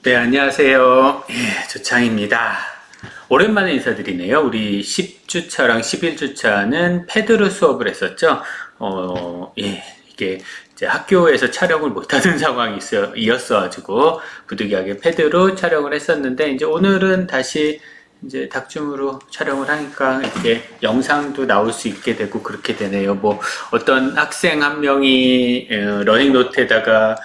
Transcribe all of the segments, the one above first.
네, 안녕하세요. 예, 조창입니다. 오랜만에 인사드리네요. 우리 10주차랑 11주차는 패드로 수업을 했었죠. 예, 이게 이제 학교에서 촬영을 못하는 상황이 이었어가지고 부득이하게 패드로 촬영을 했었는데, 이제 오늘은 다시 이제 닥줌으로 촬영을 하니까 이렇게 영상도 나올 수 있게 되고 그렇게 되네요. 뭐 어떤 학생 한 명이 러닝 노트에다가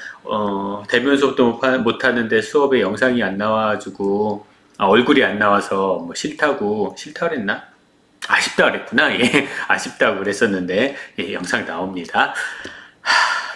대면 수업도 못 하는데 수업에 영상이 안 나와가지고 얼굴이 안 나와서 뭐 싫다고 그랬나? 아쉽다 그랬구나. 예, 아쉽다고 그랬었는데 예, 영상 나옵니다.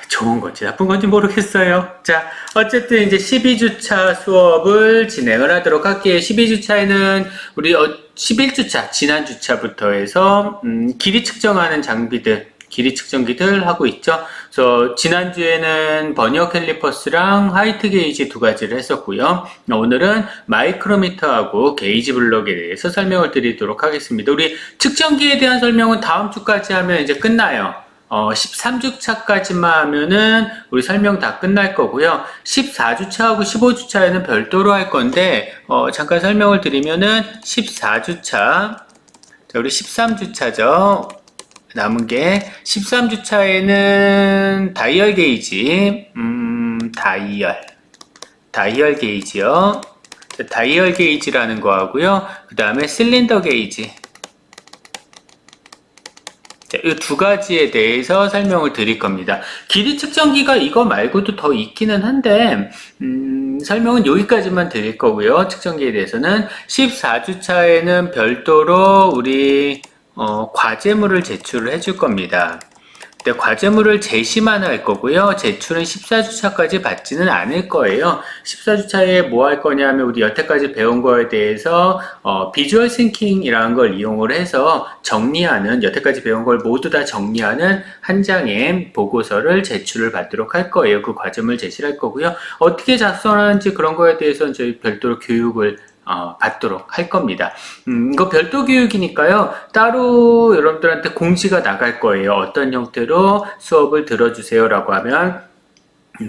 좋은 건지 나쁜 건지 모르겠어요. 자, 어쨌든 이제 12주차 수업을 진행을 하도록 할게요. 12주차에는 우리 11주차, 지난 주차부터 해서 길이 측정하는 장비들, 길이 측정기들 하고 있죠. 그래서 지난주에는 버니어 캘리퍼스랑 하이트 게이지 두 가지를 했었고요. 오늘은 마이크로미터하고 게이지 블럭에 대해서 설명을 드리도록 하겠습니다. 우리 측정기에 대한 설명은 다음 주까지 하면 이제 끝나요. 13주차까지만 하면은 우리 설명 다 끝날 거고요. 14주차하고 15주차에는 별도로 할 건데, 잠깐 설명을 드리면은 14주차, 자, 우리 13주차죠. 남은 게 13주차에는 다이얼 게이지, 다이얼 게이지요. 다이얼 게이지라는 거 하고요. 그 다음에 실린더 게이지. 이 두 가지에 대해서 설명을 드릴 겁니다. 길이 측정기가 이거 말고도 더 있기는 한데 설명은 여기까지만 드릴 거고요. 측정기에 대해서는 14주차에는 별도로 우리 과제물을 제출을 해줄 겁니다. 근데 과제물을 제시만 할 거고요. 제출은 14주차까지 받지는 않을 거예요. 14주차에 뭐 할 거냐면 우리 여태까지 배운 거에 대해서 비주얼 싱킹이라는 걸 이용을 해서 정리하는, 여태까지 배운 걸 모두 다 정리하는 한 장의 보고서를 제출을 받도록 할 거예요. 그 과제물 제시를 할 거고요. 어떻게 작성하는지 그런 거에 대해서는 저희 별도로 교육을 받도록 할 겁니다. 이거 별도 교육이니까요. 따로 여러분들한테 공지가 나갈 거예요. 어떤 형태로 수업을 들어주세요 라고 하면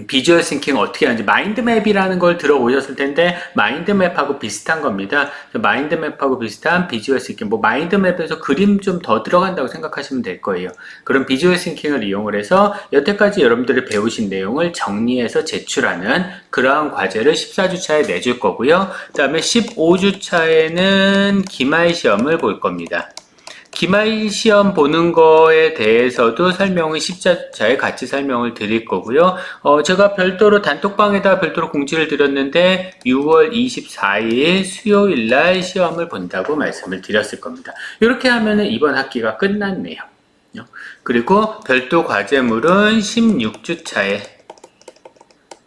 비주얼 싱킹 어떻게 하는지, 마인드맵이라는 걸 들어오셨을 텐데 마인드맵하고 비슷한 겁니다. 마인드맵하고 비슷한 비주얼 싱킹, 뭐 마인드맵에서 그림 좀 더 들어간다고 생각하시면 될 거예요. 그런 비주얼 싱킹을 이용을 해서 여태까지 여러분들이 배우신 내용을 정리해서 제출하는 그러한 과제를 14주차에 내줄 거고요. 그 다음에 15주차에는 기말 시험을 볼 겁니다. 기말 시험 보는 거에 대해서도 설명을 14주차에 같이 설명을 드릴 거고요. 제가 별도로 단톡방에다 별도로 공지를 드렸는데 6월 24일 수요일 날 시험을 본다고 말씀을 드렸을 겁니다. 이렇게 하면은 이번 학기가 끝났네요. 그리고 별도 과제물은 16주차에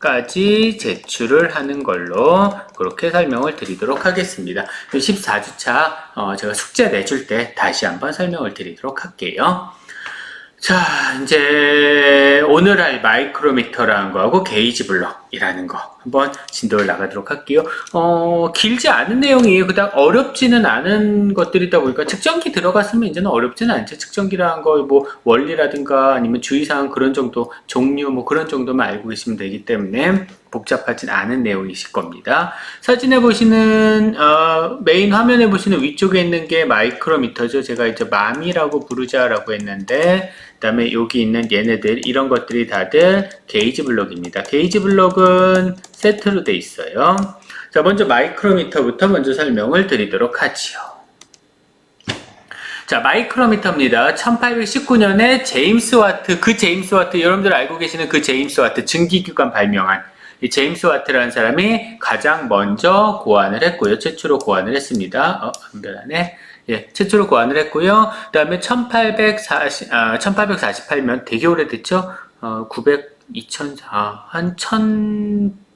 까지 제출을 하는 걸로 그렇게 설명을 드리도록 하겠습니다. 14주차 제가 숙제 내줄 때 다시 한번 설명을 드리도록 할게요. 자, 이제 오늘 할 마이크로미터라는 거하고 게이지 블럭이라는 거 한번 진도를 나가도록 할게요. 길지 않은 내용이에요. 그닥 어렵지는 않은 것들이다 보니까 측정기 들어갔으면 이제는 어렵지는 않죠. 측정기라는 거 뭐 원리라든가 아니면 주의사항 그런 정도, 종류 뭐 그런 정도만 알고 계시면 되기 때문에 복잡하진 않은 내용이실 겁니다. 사진에 보시는 메인 화면에 보시는 위쪽에 있는 게 마이크로미터죠. 제가 이제 맘이라고 부르자라고 했는데, 그 다음에 여기 있는 얘네들, 이런 것들이 다들 게이지 블럭입니다. 게이지 블럭은 세트로 돼 있어요. 자, 먼저 마이크로미터부터 먼저 설명을 드리도록 하지요. 자, 마이크로미터입니다. 1819년에 제임스 와트, 그 제임스 와트, 여러분들 알고 계시는 그 제임스 와트, 증기기관 발명한 이 제임스 와트라는 사람이 가장 먼저 고안을 했고요. 최초로 고안을 했습니다. 안 변하네. 예, 최초로 고안을 했고요. 그 다음에 1848년, 되게 오래됐죠?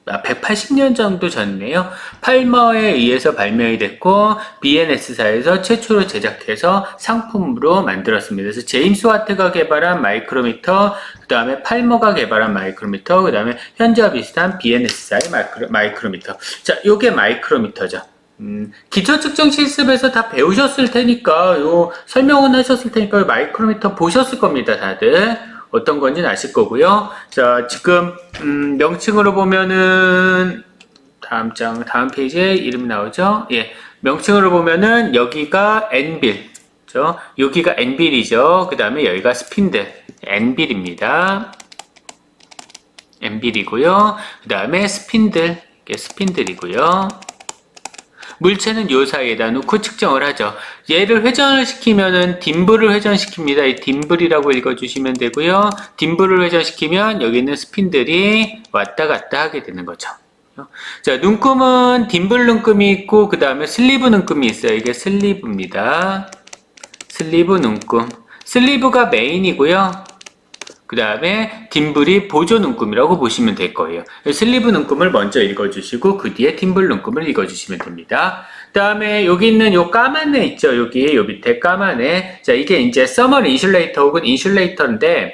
180년 정도 전이네요. 팔머에 의해서 발명이 됐고, BNS사에서 최초로 제작해서 상품으로 만들었습니다. 그래서 제임스 와트가 개발한 마이크로미터, 그 다음에 팔머가 개발한 마이크로미터, 그 다음에 현재와 비슷한 BNS사의 마이크로미터. 자, 요게 마이크로미터죠. 기초 측정 실습에서 다 배우셨을 테니까, 요 설명은 하셨을 테니까 마이크로미터 보셨을 겁니다, 다들. 어떤 건지는 아실 거고요. 자, 지금 명칭으로 보면은 다음 페이지에 이름이 나오죠? 예. 명칭으로 보면은 여기가 엔빌. 그죠? 여기가 엔빌이죠. 그 다음에 여기가 스핀들. 엔빌입니다. 엔빌이고요. 그 다음에 스핀들. 이게 스핀들이고요. 물체는 요 사이에다 놓고 측정을 하죠. 얘를 회전을 시키면은 딤블을 회전시킵니다. 이 딤블이라고 읽어주시면 되고요. 딤블을 회전시키면 여기 있는 스핀들이 왔다 갔다 하게 되는 거죠. 자, 눈금은 딤블 눈금이 있고 그 다음에 슬리브 눈금이 있어요. 이게 슬리브입니다. 슬리브 눈금. 슬리브가 메인이고요. 그 다음에 딤블이 보조 눈금이라고 보시면 될 거예요. 슬리브 눈금을 먼저 읽어주시고 그 뒤에 딤블 눈금을 읽어주시면 됩니다. 그 다음에 여기 있는 요 까만 애 있죠? 여기 요 밑에 까만 애. 자, 이게 이제 서멀 인슐레이터 혹은 인슐레이터인데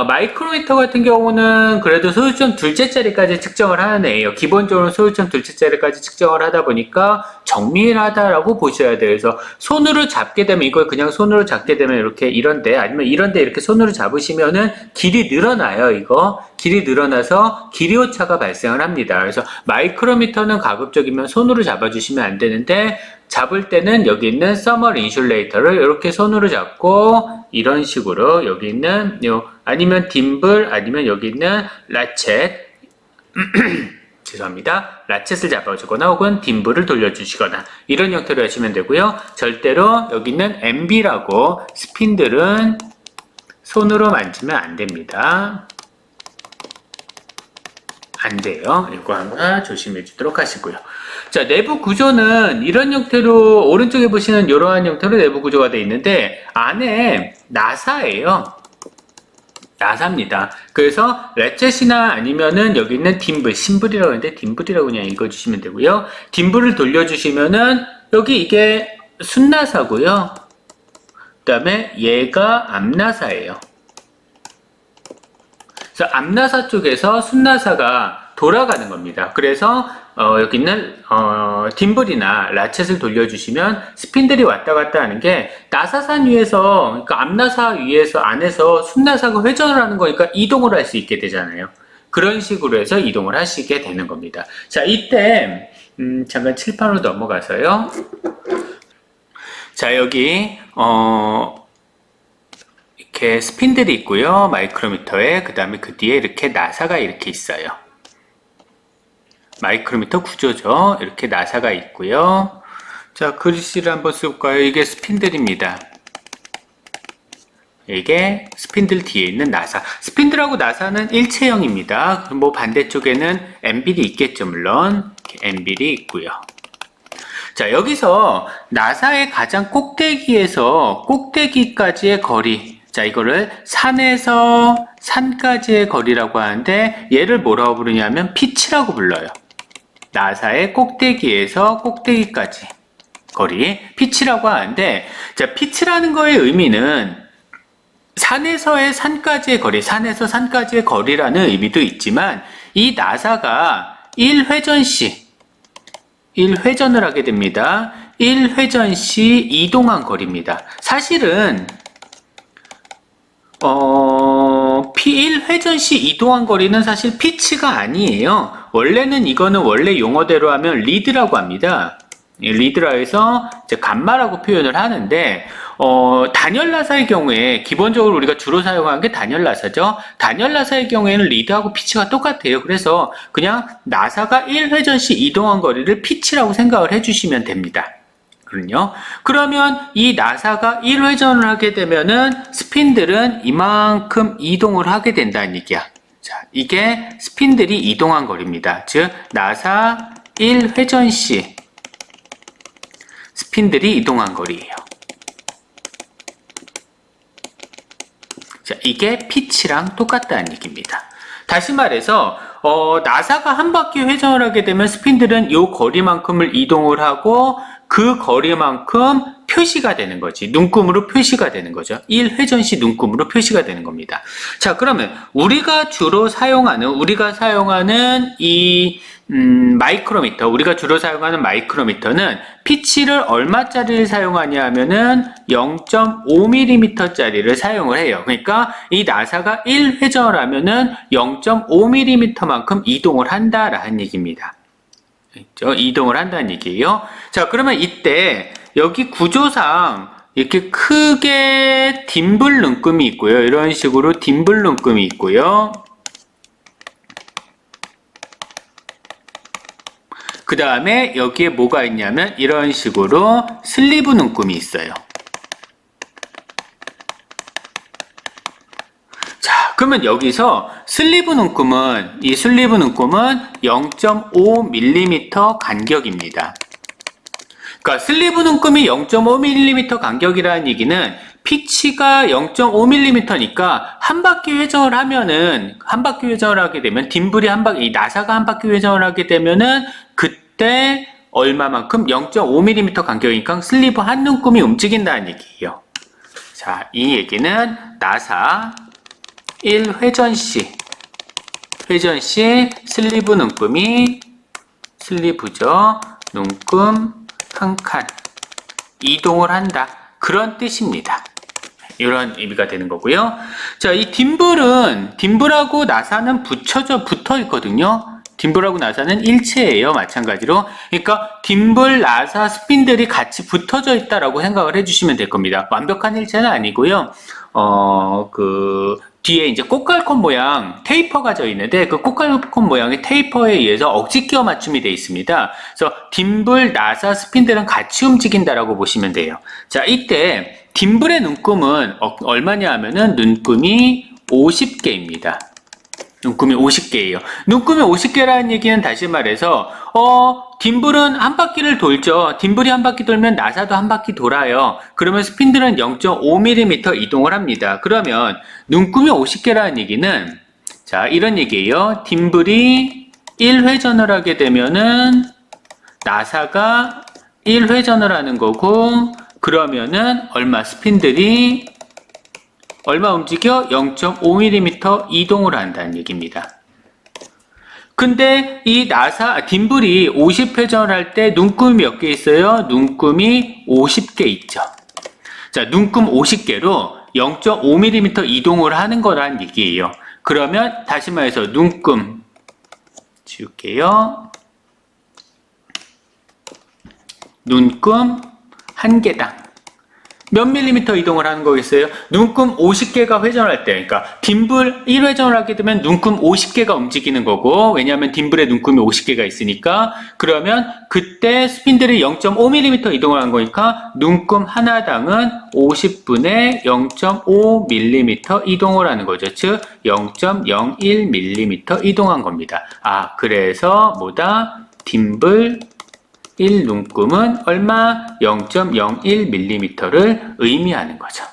마이크로미터 같은 경우는 그래도 소유점 둘째 자리까지 측정을 하는 애예요. 기본적으로 소유점 둘째 자리까지 측정을 하다 보니까 정밀하다라고 보셔야 돼요. 그래서 손으로 잡게 되면 이걸 그냥 손으로 잡게 되면 이렇게 이런데 아니면 이런데 이렇게 손으로 잡으시면은 길이 늘어나요. 이거 길이 늘어나서 길이 오차가 발생을 합니다. 그래서 마이크로미터는 가급적이면 손으로 잡아주시면 안 되는데 잡을 때는 여기 있는 서멀 인슐레이터를 이렇게 손으로 잡고 이런 식으로 여기 있는 아니면 딤블 아니면 여기 있는 라쳇 죄송합니다. 라쳇을 잡아주거나 혹은 딤블을 돌려주시거나 이런 형태로 하시면 되고요. 절대로 여기 있는 MB라고 스핀들은 손으로 만지면 안 됩니다. 안 돼요. 이거 하나 조심해 주도록 하시고요. 자, 내부 구조는 이런 형태로 오른쪽에 보시는 이러한 형태로 내부 구조가 되어 있는데 안에 나사예요. 나사입니다. 그래서 라쳇이나 아니면은 여기 있는 딤블, 심블이라고 하는데 딤블이라고 그냥 읽어주시면 되고요. 딤블을 돌려주시면은 여기 이게 순나사고요. 그 다음에 얘가 앞나사예요. 그래서 앞나사 쪽에서 순나사가 돌아가는 겁니다. 그래서 여기 있는 딤블이나 라쳇을 돌려주시면 스핀들이 왔다 갔다 하는 게 나사산 위에서 그러니까 앞나사 위에서 안에서 순나사가 회전을 하는 거니까 이동을 할 수 있게 되잖아요. 그런 식으로 해서 이동을 하시게 되는 겁니다. 자, 이때 잠깐 칠판으로 넘어가서요. 자, 여기 이렇게 스핀들이 있고요. 마이크로미터에 그 다음에 그 뒤에 이렇게 나사가 이렇게 있어요. 마이크로미터 구조죠. 이렇게 나사가 있고요. 자, 글씨를 한번 써볼까요? 이게 스핀들입니다. 이게 스핀들 뒤에 있는 나사. 스핀들하고 나사는 일체형입니다. 뭐 반대쪽에는 엔빌이 있겠죠, 물론. 엔빌이 있고요. 자, 여기서 나사의 가장 꼭대기에서 꼭대기까지의 거리. 자, 이거를 산에서 산까지의 거리라고 하는데 얘를 뭐라고 부르냐면 피치라고 불러요. 나사의 꼭대기에서 꼭대기까지 거리 피치라고 하는데, 자, 피치라는 거의 의미는 산에서의 산까지의 거리, 산에서 산까지의 거리라는 의미도 있지만 이 나사가 1회전 시 1회전을 하게 됩니다. 1회전 시 이동한 거리입니다. 사실은 1회전 시 이동한 거리는 사실 피치가 아니에요. 원래는 이거는 원래 용어대로 하면 리드라고 합니다. 리드라 해서 이제 감마라고 표현을 하는데 단열 나사의 경우에 기본적으로 우리가 주로 사용하는 게 단열 나사죠. 단열 나사의 경우에는 리드하고 피치가 똑같아요. 그래서 그냥 나사가 1회전 시 이동한 거리를 피치라고 생각을 해주시면 됩니다. 그럼요. 그러면 이 나사가 1회전을 하게 되면은 스핀들은 이만큼 이동을 하게 된다는 얘기야. 자, 이게 스핀들이 이동한 거리입니다. 즉, 나사 1회전 시 스핀들이 이동한 거리예요. 자, 이게 피치랑 똑같다는 얘기입니다. 다시 말해서 나사가 한 바퀴 회전을 하게 되면 스핀들은 이 거리만큼을 이동을 하고 그 거리만큼 표시가 되는 거지. 눈금으로 표시가 되는 거죠. 1회전 시 눈금으로 표시가 되는 겁니다. 자, 그러면 우리가 사용하는 이 마이크로미터, 우리가 주로 사용하는 마이크로미터는 피치를 얼마짜리를 사용하냐 하면은 0.5mm 짜리를 사용을 해요. 그러니까 이 나사가 1회전을 하면은 0.5mm만큼 이동을 한다라는 얘기입니다. 그렇죠? 이동을 한다는 얘기예요. 자, 그러면 이때 여기 구조상 이렇게 크게 딤블 눈금이 있고요. 이런 식으로 딤블 눈금이 있고요. 그 다음에 여기에 뭐가 있냐면 이런 식으로 슬리브 눈금이 있어요. 자, 그러면 여기서 슬리브 눈금은 0.5mm 간격입니다. 그러니까 슬리브 눈금이 0.5mm 간격이라는 얘기는 피치가 0.5mm니까 한 바퀴 회전을 하게 되면 딤블이 이 나사가 한 바퀴 회전을 하게 되면은 그때 얼마만큼 0.5mm 간격이니까 슬리브 한 눈금이 움직인다는 얘기예요. 자, 이 얘기는 나사 1회전 시 슬리브 눈금이 눈금 한 칸 이동을 한다. 그런 뜻입니다. 이런 의미가 되는 거고요. 자, 이 딤블하고 나사는 붙어 있거든요. 딤블하고 나사는 일체예요. 마찬가지로. 그러니까 딤블, 나사, 스핀들이 같이 붙어져 있다라고 생각을 해주시면 될 겁니다. 완벽한 일체는 아니고요. 뒤에 이제 꽃갈콘 모양 테이퍼가 져 있는데 그 꽃갈콘 모양의 테이퍼에 의해서 억지 끼워 맞춤이 되어 있습니다. 그래서 딤블, 나사, 스핀들은 같이 움직인다라고 보시면 돼요. 자, 이때 딤블의 눈금은 얼마냐 하면은 눈금이 50개입니다. 눈금이 50개예요. 눈금이 50개라는 얘기는 다시 말해서 딤블은 한 바퀴를 돌죠. 딤블이 한 바퀴 돌면 나사도 한 바퀴 돌아요. 그러면 스핀들은 0.5mm 이동을 합니다. 그러면 눈금이 50개라는 얘기는 자, 이런 얘기예요. 딤블이 1회전을 하게 되면은 나사가 1회전을 하는 거고 그러면은 스핀들이 얼마 움직여? 0.5mm 이동을 한다는 얘기입니다. 근데 이 딤블이 50회전을 할 때 눈금이 몇 개 있어요? 눈금이 50개 있죠. 자, 눈금 50개로 0.5mm 이동을 하는 거란 얘기예요. 그러면 다시 말해서 눈금 지울게요. 눈금 한 개당 몇 밀리미터 이동을 하는 거겠어요? 눈금 50개가 회전할 때, 그러니까 딤블 1회전을 하게 되면 눈금 50개가 움직이는 거고, 왜냐하면 딤블에 눈금이 50개가 있으니까, 그러면 그때 스핀들이 0.5mm 이동을 한 거니까 눈금 하나당은 50분의 0.5mm 이동을 하는 거죠. 즉 0.01mm 이동한 겁니다. 아, 그래서 딤블 1눈금은 얼마? 0.01mm를 의미하는 거죠.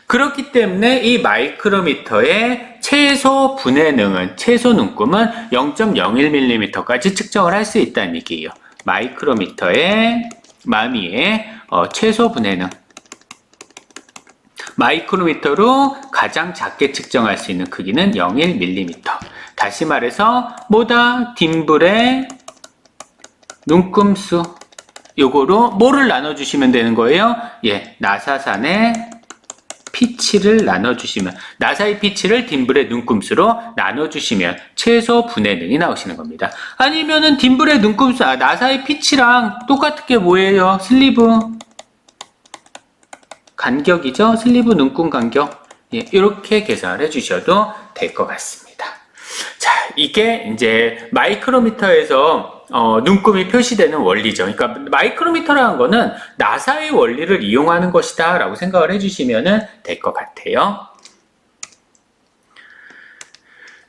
그렇기 때문에 이 마이크로미터의 최소 분해능은, 최소 눈금은 0.01mm까지 측정을 할 수 있다는 얘기예요. 마이크로미터의 최소 분해능. 마이크로미터로 가장 작게 측정할 수 있는 크기는 0.1mm. 다시 말해서 딤블의 눈금수 요거로 뭐를 나눠주시면 되는 거예요? 예, 나사산의 피치를 나눠주시면 나사의 피치를 딤블의 눈금수로 나눠주시면 최소 분해능이 나오시는 겁니다. 아니면은 딤블의 눈금수 나사의 피치랑 똑같은 게 뭐예요? 슬리브 간격이죠? 슬리브 눈금 간격. 예, 이렇게 계산을 해주셔도 될 것 같습니다. 자, 이게 이제 마이크로미터에서 눈금이 표시되는 원리죠. 그러니까 마이크로미터라는 거는 나사의 원리를 이용하는 것이다 라고 생각을 해주시면 될 것 같아요.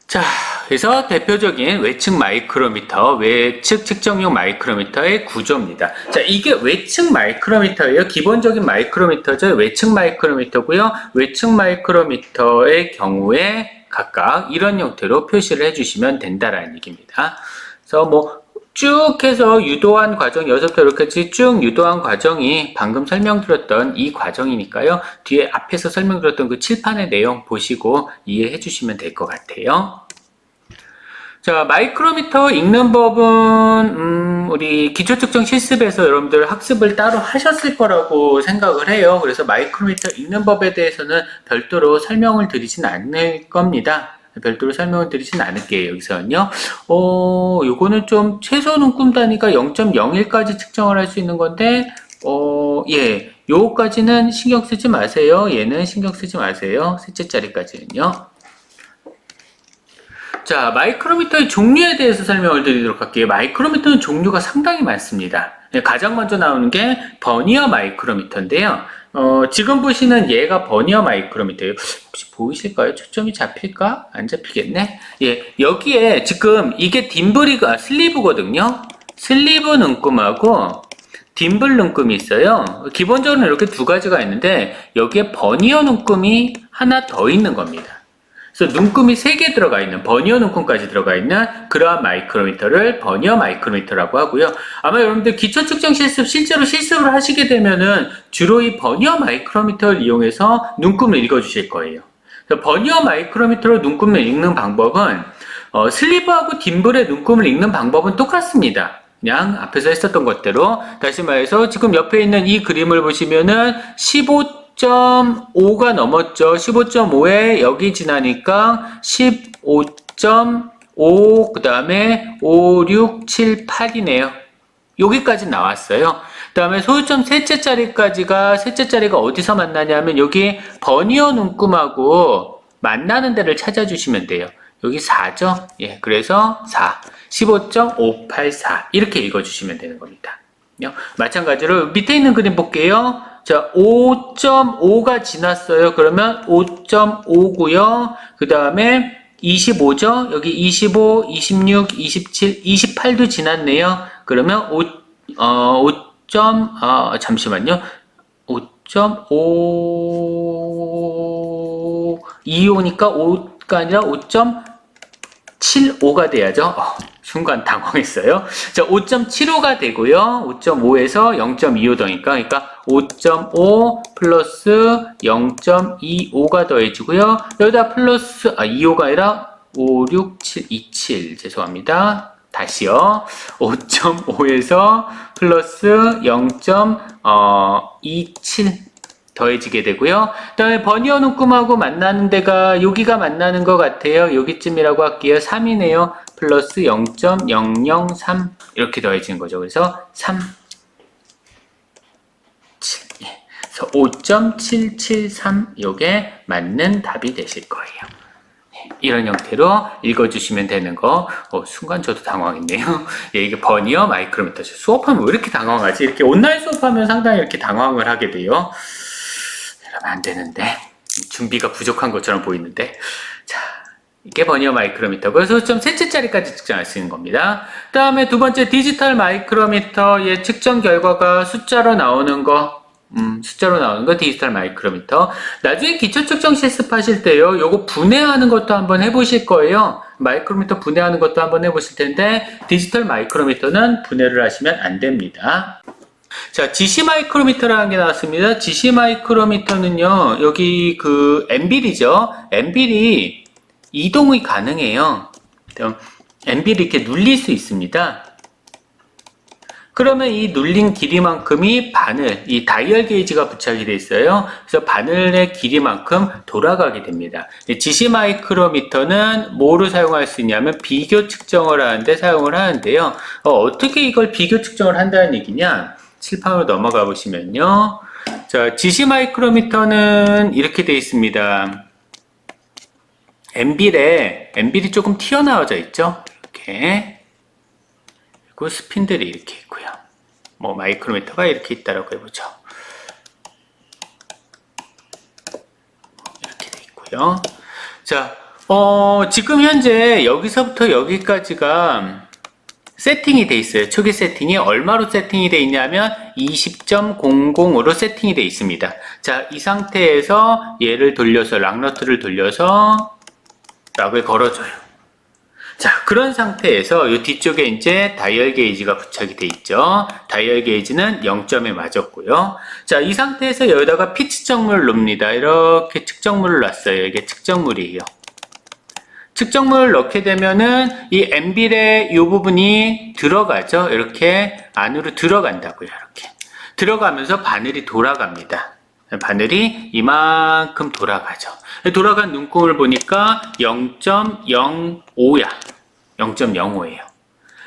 자, 그래서 대표적인 외측 마이크로미터, 외측 측정용 마이크로미터의 구조입니다. 자, 이게 외측 마이크로미터예요. 기본적인 마이크로미터죠. 외측 마이크로미터고요. 외측 마이크로미터의 경우에 각각 이런 형태로 표시를 해주시면 된다라는 얘기입니다. 그래서 쭉 해서 유도한 과정, 여기서부터 이렇게까지 쭉 유도한 과정이 방금 설명드렸던 이 과정이니까요. 뒤에 앞에서 설명드렸던 그 칠판의 내용 보시고 이해해 주시면 될 것 같아요. 자, 마이크로미터 읽는 법은 우리 기초측정 실습에서 여러분들 학습을 따로 하셨을 거라고 생각을 해요. 그래서 마이크로미터 읽는 법에 대해서는 별도로 설명을 드리진 않을 겁니다. 별도로 설명을 드리진 않을게요. 여기서는요. 요거는 좀 최소 눈금 단위가 0.01까지 측정을 할 수 있는 건데, 예, 요거까지는 신경 쓰지 마세요. 얘는 신경 쓰지 마세요. 셋째 자리까지는요. 자, 마이크로미터의 종류에 대해서 설명을 드리도록 할게요. 마이크로미터는 종류가 상당히 많습니다. 가장 먼저 나오는 게 버니어 마이크로미터인데요. 지금 보시는 얘가 버니어 마이크로미터예요. 혹시 보이실까요? 초점이 잡힐까? 안 잡히겠네? 예, 여기에 지금 이게 슬리브거든요. 슬리브 눈금하고 딤블 눈금이 있어요. 기본적으로 이렇게 두 가지가 있는데 여기에 버니어 눈금이 하나 더 있는 겁니다. 그래서 눈금이 3개 들어가 있는, 버니어 눈금까지 들어가 있는 그러한 마이크로미터를 버니어 마이크로미터라고 하고요. 아마 여러분들 기초 측정 실습, 실제로 실습을 하시게 되면은 주로 이 버니어 마이크로미터를 이용해서 눈금을 읽어주실 거예요. 그래서 버니어 마이크로미터로 눈금을 읽는 방법은, 슬리브하고 딤블의 눈금을 읽는 방법은 똑같습니다. 그냥 앞에서 했었던 것대로. 다시 말해서 지금 옆에 있는 이 그림을 보시면은 15.5가 넘었죠. 15.5에 여기 지나니까 15.5, 그 다음에 5, 6, 7, 8이네요. 여기까지 나왔어요. 그 다음에 소유점 셋째 자리가 어디서 만나냐면 여기 버니어 눈금하고 만나는 데를 찾아주시면 돼요. 여기 4죠? 예, 그래서 4. 15.584. 이렇게 읽어주시면 되는 겁니다. 마찬가지로 밑에 있는 그림 볼게요. 자, 5.5가 지났어요. 그러면 5.5고요. 그 다음에 25죠? 여기 25, 26, 27, 28도 지났네요. 그러면 잠시만요. 5.5, 25니까 5가 아니라 5.75가 돼야죠. 순간 당황했어요. 자, 5.75가 되고요. 5.5에서 0.25 더니까, 그러니까 5.5 플러스 0.25가 더해지고요. 여기다 플러스, 25가 아니라 5, 6, 7, 27. 죄송합니다. 다시요. 5.5에서 플러스 0.27 더해지게 되고요. 그 다음에 버니어 눈금하고 만나는 데가 여기가 만나는 것 같아요. 여기쯤이라고 할게요. 3이네요. 플러스 0.003 이렇게 더해지는 거죠. 그래서 3, 7, 그래서 5.773 이게 맞는 답이 되실 거예요. 이런 형태로 읽어주시면 되는 거. 순간 저도 당황했네요. 예, 이게 버니어 마이크로미터. 수업하면 왜 이렇게 당황하지? 이렇게 온라인 수업하면 상당히 이렇게 당황을 하게 돼요. 이러면 안 되는데. 준비가 부족한 것처럼 보이는데. 자, 이게 버니어 마이크로미터고, 소수점 셋째 자리까지 측정할 수 있는 겁니다. 그 다음에 두 번째 디지털 마이크로미터의 측정 결과가 숫자로 나오는 거. 디지털 마이크로미터. 나중에 기초 측정 실습하실 때요, 요거 분해하는 것도 한번 해보실 거예요. 마이크로미터 분해하는 것도 한번 해보실 텐데, 디지털 마이크로미터는 분해를 하시면 안 됩니다. 자, GC 마이크로미터라는 게 나왔습니다. GC 마이크로미터는요, 여기 그 엠빌이죠. 엠빌이 이동이 가능해요. 엠빌이 이렇게 눌릴 수 있습니다. 그러면 이 눌린 길이만큼이 바늘, 이 다이얼 게이지가 부착이 되어 있어요. 그래서 바늘의 길이만큼 돌아가게 됩니다. GC 마이크로미터는 뭐로 사용할 수 있냐면 비교 측정을 하는데 사용을 하는데요. 어떻게 이걸 비교 측정을 한다는 얘기냐? 칠판으로 넘어가 보시면요. 자, GC 마이크로미터는 이렇게 되어 있습니다. 엠빌이 조금 튀어나와져 있죠? 이렇게. 그리고 스핀들이 이렇게 있고요. 뭐 마이크로미터가 이렇게 있다라고 해보죠. 이렇게 돼 있고요. 자, 지금 현재 여기서부터 여기까지가 세팅이 돼 있어요. 초기 세팅이 얼마로 세팅이 돼 있냐면 20.00으로 세팅이 돼 있습니다. 자, 이 상태에서 얘를 돌려서 락너트를 돌려서 락을 걸어줘요. 자, 그런 상태에서 이 뒤쪽에 이제 다이얼 게이지가 부착이 돼 있죠. 다이얼 게이지는 0점에 맞았고요. 자, 이 상태에서 여기다가 피 측정물을 놓습니다. 이렇게 측정물을 놨어요. 이게 측정물이에요. 측정물을 넣게 되면은 이 엠빌의 이 부분이 들어가죠. 이렇게 안으로 들어간다고요. 이렇게 들어가면서 바늘이 돌아갑니다. 바늘이 이만큼 돌아가죠. 돌아간 눈금을 보니까 0.05야. 0.05예요.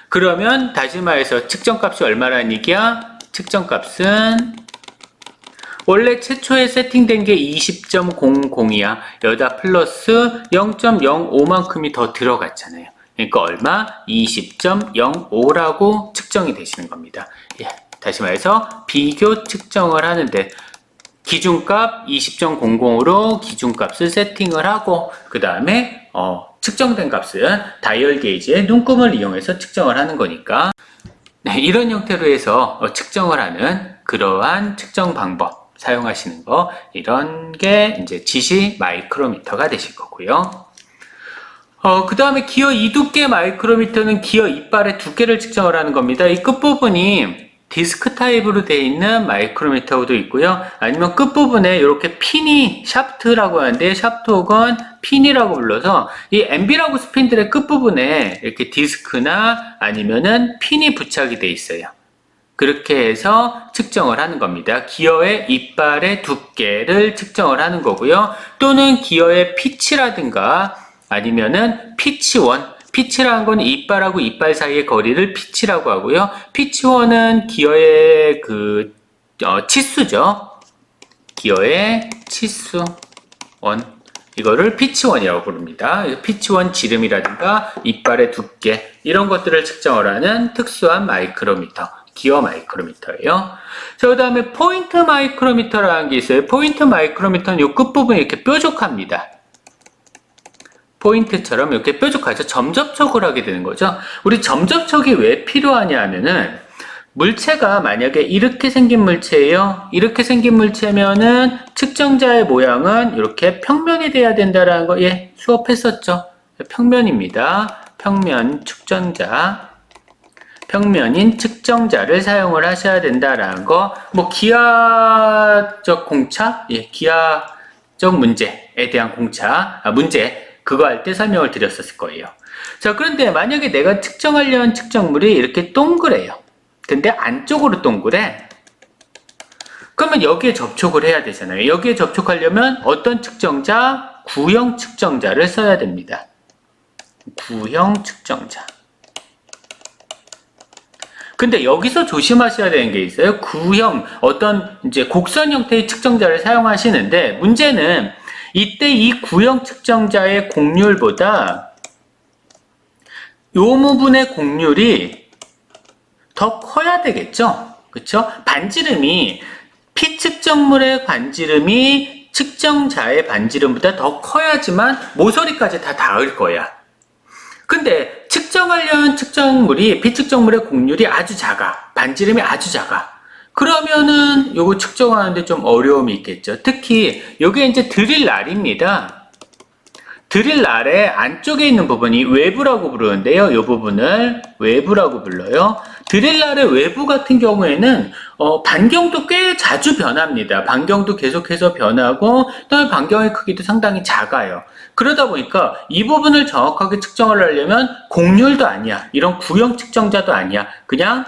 그러면 다시 말해서 측정값이 얼마라는 얘기야? 측정값은 원래 최초에 세팅된 게 20.00이야. 여기다 플러스 0.05만큼이 더 들어갔잖아요. 그러니까 얼마? 20.05라고 측정이 되시는 겁니다. 예, 다시 말해서 비교 측정을 하는데 기준값 20.00으로 기준값을 세팅을 하고 그 다음에 측정된 값은 다이얼 게이지의 눈금을 이용해서 측정을 하는 거니까 네, 이런 형태로 해서 측정을 하는 그러한 측정 방법 사용하시는 거 이런 게 이제 지시 마이크로미터가 되실 거고요. 그 다음에 기어 이두께 마이크로미터는 기어 이빨의 두께를 측정을 하는 겁니다. 이 끝부분이 디스크 타입으로 되어 있는 마이크로미터도 있고요. 아니면 끝부분에 이렇게 핀이 샤프트라고 하는데 샤프트 혹은 핀이라고 불러서 이 엠빌하고 스핀들의 끝부분에 이렇게 디스크나 아니면은 핀이 부착이 되어 있어요. 그렇게 해서 측정을 하는 겁니다. 기어의 이빨의 두께를 측정을 하는 거고요. 또는 기어의 피치라든가 아니면은 피치원, 피치라는 건 이빨하고 이빨 사이의 거리를 피치라고 하고요. 피치원은 기어의 치수죠. 기어의 치수원. 이거를 피치원이라고 부릅니다. 피치원 지름이라든가 이빨의 두께 이런 것들을 측정을 하는 특수한 마이크로미터. 기어 마이크로미터예요. 자, 그 다음에 포인트 마이크로미터라는 게 있어요. 포인트 마이크로미터는 이 끝부분이 이렇게 뾰족합니다. 포인트처럼 이렇게 뾰족하죠. 점접촉을 하게 되는 거죠. 우리 점접촉이 왜 필요하냐 하면은 물체가 만약에 이렇게 생긴 물체예요. 이렇게 생긴 물체면은 측정자의 모양은 이렇게 평면이 돼야 된다라는 거 예, 수업했었죠. 평면입니다. 평면 측정자. 평면인 측정자를 사용을 하셔야 된다라는 거, 뭐 기하적 공차, 예, 기하적 문제에 대한 문제 그거 할 때 설명을 드렸었을 거예요. 자, 그런데 만약에 내가 측정하려는 측정물이 이렇게 동그래요. 근데 안쪽으로 동그래. 그러면 여기에 접촉을 해야 되잖아요. 여기에 접촉하려면 어떤 측정자? 구형 측정자를 써야 됩니다. 구형 측정자. 근데 여기서 조심하셔야 되는 게 있어요. 구형, 어떤 이제 곡선 형태의 측정자를 사용하시는데 문제는 이때 이 구형 측정자의 곡률보다 이 부분의 곡률이 더 커야 되겠죠? 그쵸? 반지름이 피 측정물의 반지름이 측정자의 반지름보다 더 커야지만 모서리까지 다 닿을 거야. 근데 측정하려는 측정물이 피측정물의 곡률이 아주 작아. 반지름이 아주 작아. 그러면은 요거 측정하는데 좀 어려움이 있겠죠. 특히 요게 이제 드릴날입니다. 드릴날의 안쪽에 있는 부분이 외부라고 부르는데요. 이 부분을 외부라고 불러요. 드릴날의 외부 같은 경우에는 반경도 꽤 자주 변합니다. 반경도 계속해서 변하고 그다음에 반경의 크기도 상당히 작아요. 그러다 보니까 이 부분을 정확하게 측정을 하려면 곡률도 아니야. 이런 구형 측정자도 아니야. 그냥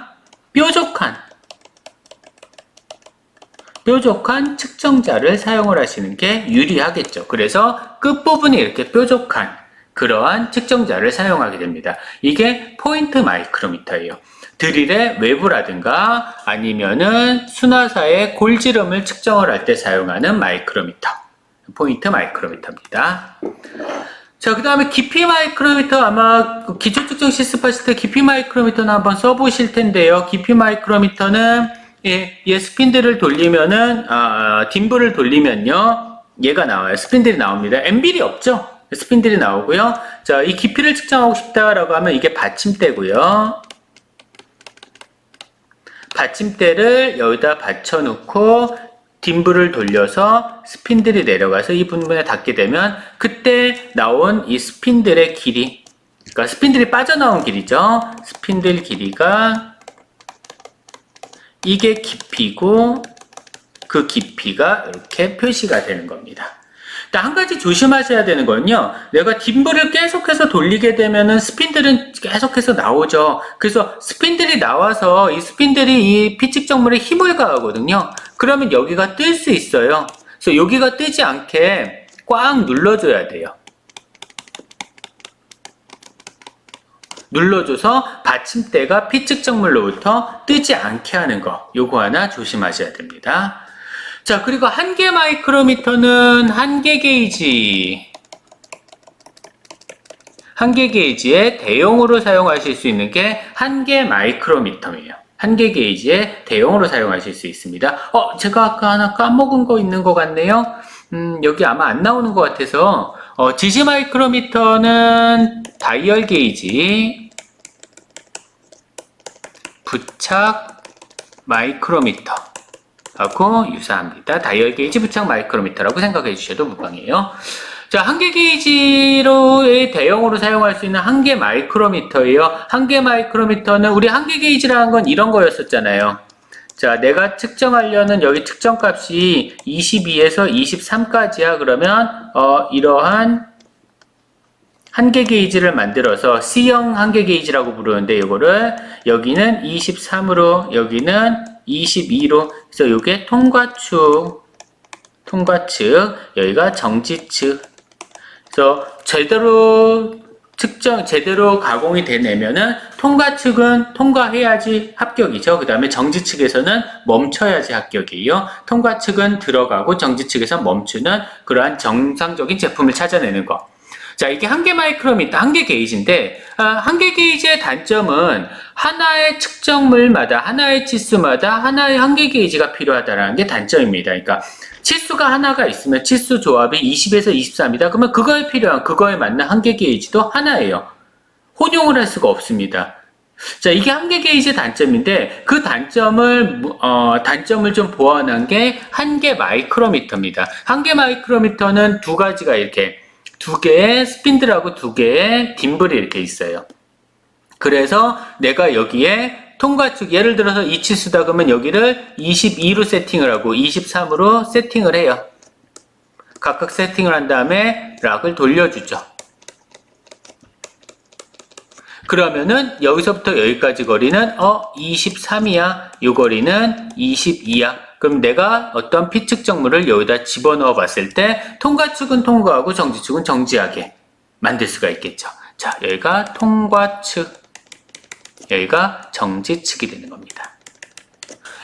뾰족한 측정자를 사용을 하시는 게 유리하겠죠. 그래서 끝부분이 이렇게 뾰족한 그러한 측정자를 사용하게 됩니다. 이게 포인트 마이크로미터예요. 드릴의 외부라든가 아니면은 순화사의 골지름을 측정을 할 때 사용하는 마이크로미터. 포인트 마이크로미터입니다. 자, 그 다음에 깊이 마이크로미터 아마 기초 측정 실습하실 때 깊이 마이크로미터는 한번 써보실 텐데요. 깊이 마이크로미터는 예, 스핀들을 돌리면은 딤블을 돌리면요 얘가 나와요. 스핀들이 나옵니다. 엠빌이 없죠. 스핀들이 나오고요. 자, 이 깊이를 측정하고 싶다라고 하면 이게 받침대고요. 받침대를 여기다 받쳐놓고 딤블을 돌려서 스핀들이 내려가서 이 부분에 닿게 되면 그때 나온 이 스핀들의 길이 그러니까 스핀들이 빠져나온 길이죠. 스핀들 길이가 이게 깊이고 그 깊이가 이렇게 표시가 되는 겁니다. 한 가지 조심하셔야 되는 건요. 내가 딤블을 계속해서 돌리게 되면은 스핀들은 계속해서 나오죠. 그래서 스핀들이 나와서 이 스핀들이 이 피 측정물에 힘을 가하거든요. 그러면 여기가 뜰 수 있어요. 그래서 여기가 뜨지 않게 꽉 눌러줘야 돼요. 눌러줘서 받침대가 피 측정물로부터 뜨지 않게 하는 거. 요거 하나 조심하셔야 됩니다. 자, 그리고 한계 마이크로미터는 한계 게이지. 한계 게이지에 대용으로 사용하실 수 있는 게 한계 마이크로미터예요. 한계 게이지에 대용으로 사용하실 수 있습니다. 제가 아까 하나 까먹은 거 있는 것 같네요. 여기 아마 안 나오는 것 같아서, 지지 마이크로미터는 다이얼 게이지, 부착 마이크로미터 하고 유사합니다. 다이얼 게이지, 부착 마이크로미터라고 생각해 주셔도 무방해요. 자, 한계 게이지로의 대용으로 사용할 수 있는 한계 마이크로미터예요. 한계 마이크로미터는 우리 한계 게이지라는 건 이런 거였었잖아요. 자, 내가 측정하려는 여기 측정값이 22에서 23까지야. 그러면 이러한 한계 게이지를 만들어서 C형 한계 게이지라고 부르는데 이거를 여기는 23으로 여기는 22로 그래서 이게 통과축 여기가 정지축 그래서 제대로 가공이 되내면은 통과축은 통과해야지 합격이죠. 그 다음에 정지축에서는 멈춰야지 합격이에요. 통과축은 들어가고 정지축에서 멈추는 그러한 정상적인 제품을 찾아내는 거. 자, 이게 한계 마이크로미터, 한계 게이지인데, 한계 게이지의 단점은 하나의 측정물마다, 하나의 치수마다 하나의 한계 게이지가 필요하다는 게 단점입니다. 그러니까, 치수가 하나가 있으면 치수 조합이 20에서 23이다. 그러면 그거에 맞는 한계 게이지도 하나예요. 혼용을 할 수가 없습니다. 자, 이게 한계 게이지의 단점인데, 그 단점을 좀 보완한 게 한계 마이크로미터입니다. 한계 마이크로미터는 두 가지가 이렇게, 두 개의 스핀들하고 두 개의 딤블이 이렇게 있어요. 그래서 내가 여기에 통과축, 예를 들어서 이 치수다 그러면 여기를 22로 세팅을 하고 23으로 세팅을 해요. 각각 세팅을 한 다음에 락을 돌려주죠. 그러면은 여기서부터 여기까지 거리는 23이야. 이 거리는 22야. 그럼 내가 어떤 피 측정물을 여기다 집어넣어 봤을 때 통과축은 통과하고 정지축은 정지하게 만들 수가 있겠죠. 자, 여기가 통과축, 여기가 정지축이 되는 겁니다.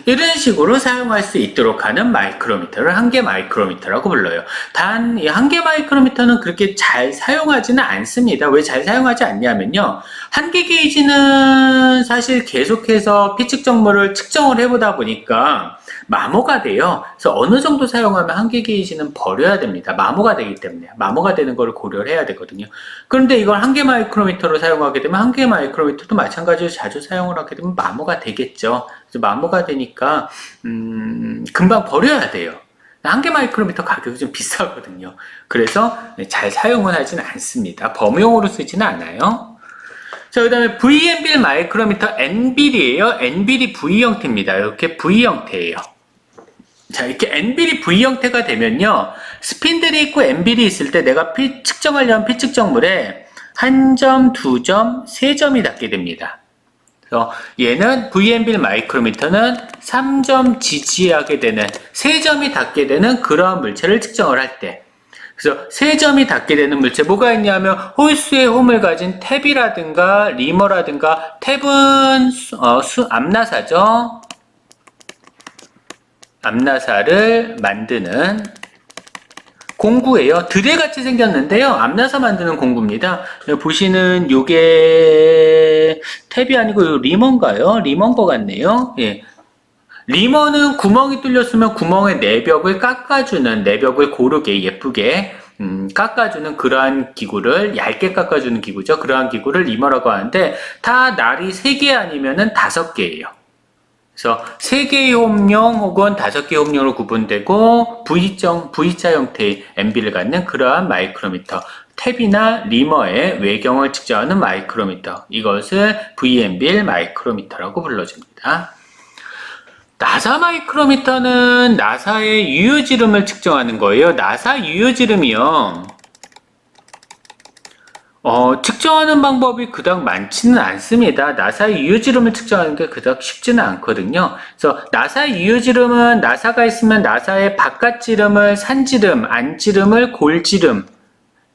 이런 식으로 사용할 수 있도록 하는 마이크로미터를 한계 마이크로미터라고 불러요. 단, 이 한계 마이크로미터는 그렇게 잘 사용하지는 않습니다. 왜 잘 사용하지 않냐면요. 한계 게이지는 사실 계속해서 피 측정물을 측정을 해보다 보니까 마모가 돼요. 그래서 어느 정도 사용하면 한계 게이지는 버려야 됩니다. 마모가 되기 때문에. 마모가 되는 걸 고려를 해야 되거든요. 그런데 이걸 한계 마이크로미터로 사용하게 되면 한계 마이크로미터도 마찬가지로 자주 사용을 하게 되면 마모가 되겠죠. 그래서 마모가 되니까 금방 버려야 돼요. 한계 마이크로미터 가격이 좀 비싸거든요. 그래서 잘 사용은 하진 않습니다. 범용으로 쓰지는 않아요. 자, 그 다음에 VN빌 마이크로미터 N빌이에요. N빌이 V 형태입니다. 이렇게 V 형태예요. 자, 이렇게 N빌이 V 형태가 되면요. 스핀들이 있고 N빌이 있을 때 내가 측정하려는 피 측정물에 1점, 2점, 3점이 닿게 됩니다. 그래서 얘는 VN빌 마이크로미터는 3점 지지하게 되는, 3점이 닿게 되는 그러한 물체를 측정을 할 때. 그래서 3점이 닿게 되는 물체 뭐가 있냐면 홀수의 홈을 가진 탭이라든가 리머라든가 탭은 암나사죠. 암나사를 만드는 공구예요. 드레같이 생겼는데요. 암나사 만드는 공구입니다. 보시는 요게 탭이 아니고 리머인가요? 리머인 것 같네요. 예. 리머는 구멍이 뚫렸으면 구멍의 내벽을 깎아주는, 내벽을 고르게 예쁘게 깎아주는 그러한 기구를, 얇게 깎아주는 기구죠. 그러한 기구를 리머라고 하는데 다 날이 3개 아니면은 5개예요. 그래서 3개의 홈용 혹은 5개의 홈용으로 구분되고 V자 형태의 MB를 갖는 그러한 마이크로미터. 탭이나 리머의 외경을 측정하는 마이크로미터. 이것을 VMBL 마이크로미터라고 불러줍니다. 나사 마이크로미터는 나사의 유효지름을 측정하는 거예요. 나사 유효지름이요. 측정하는 방법이 그닥 많지는 않습니다. 나사의 유효지름을 측정하는 게 그닥 쉽지는 않거든요. 그래서 나사의 유효지름은 나사가 있으면 나사의 바깥지름을 산지름, 안지름을 골지름,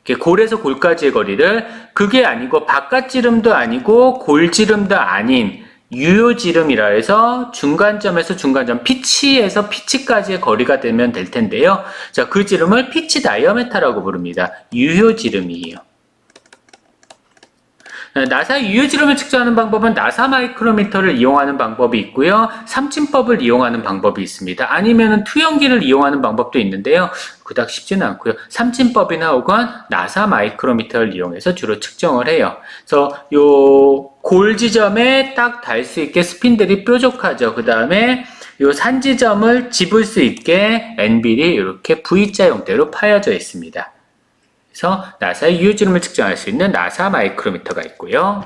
이렇게 골에서 골까지의 거리를, 그게 아니고 바깥지름도 아니고 골지름도 아닌 유효지름이라 해서 중간점에서 중간점, 피치에서 피치까지의 거리가 되면 될 텐데요. 자, 그 지름을 피치 다이어메타라고 부릅니다. 유효지름이에요. 나사 유효지름을 측정하는 방법은 나사 마이크로미터를 이용하는 방법이 있고요. 삼침법을 이용하는 방법이 있습니다. 아니면 투영기를 이용하는 방법도 있는데요. 그닥 쉽지는 않고요. 삼침법이나 혹은 나사 마이크로미터를 이용해서 주로 측정을 해요. 그래서 요 골 지점에 딱 닿을 수 있게 스핀들이 뾰족하죠. 그 다음에 요 산 지점을 집을 수 있게 엔빌이 이렇게 V자 형태로 파여져 있습니다. 그래서 나사의 유효지름을 측정할 수 있는 나사 마이크로미터가 있고요.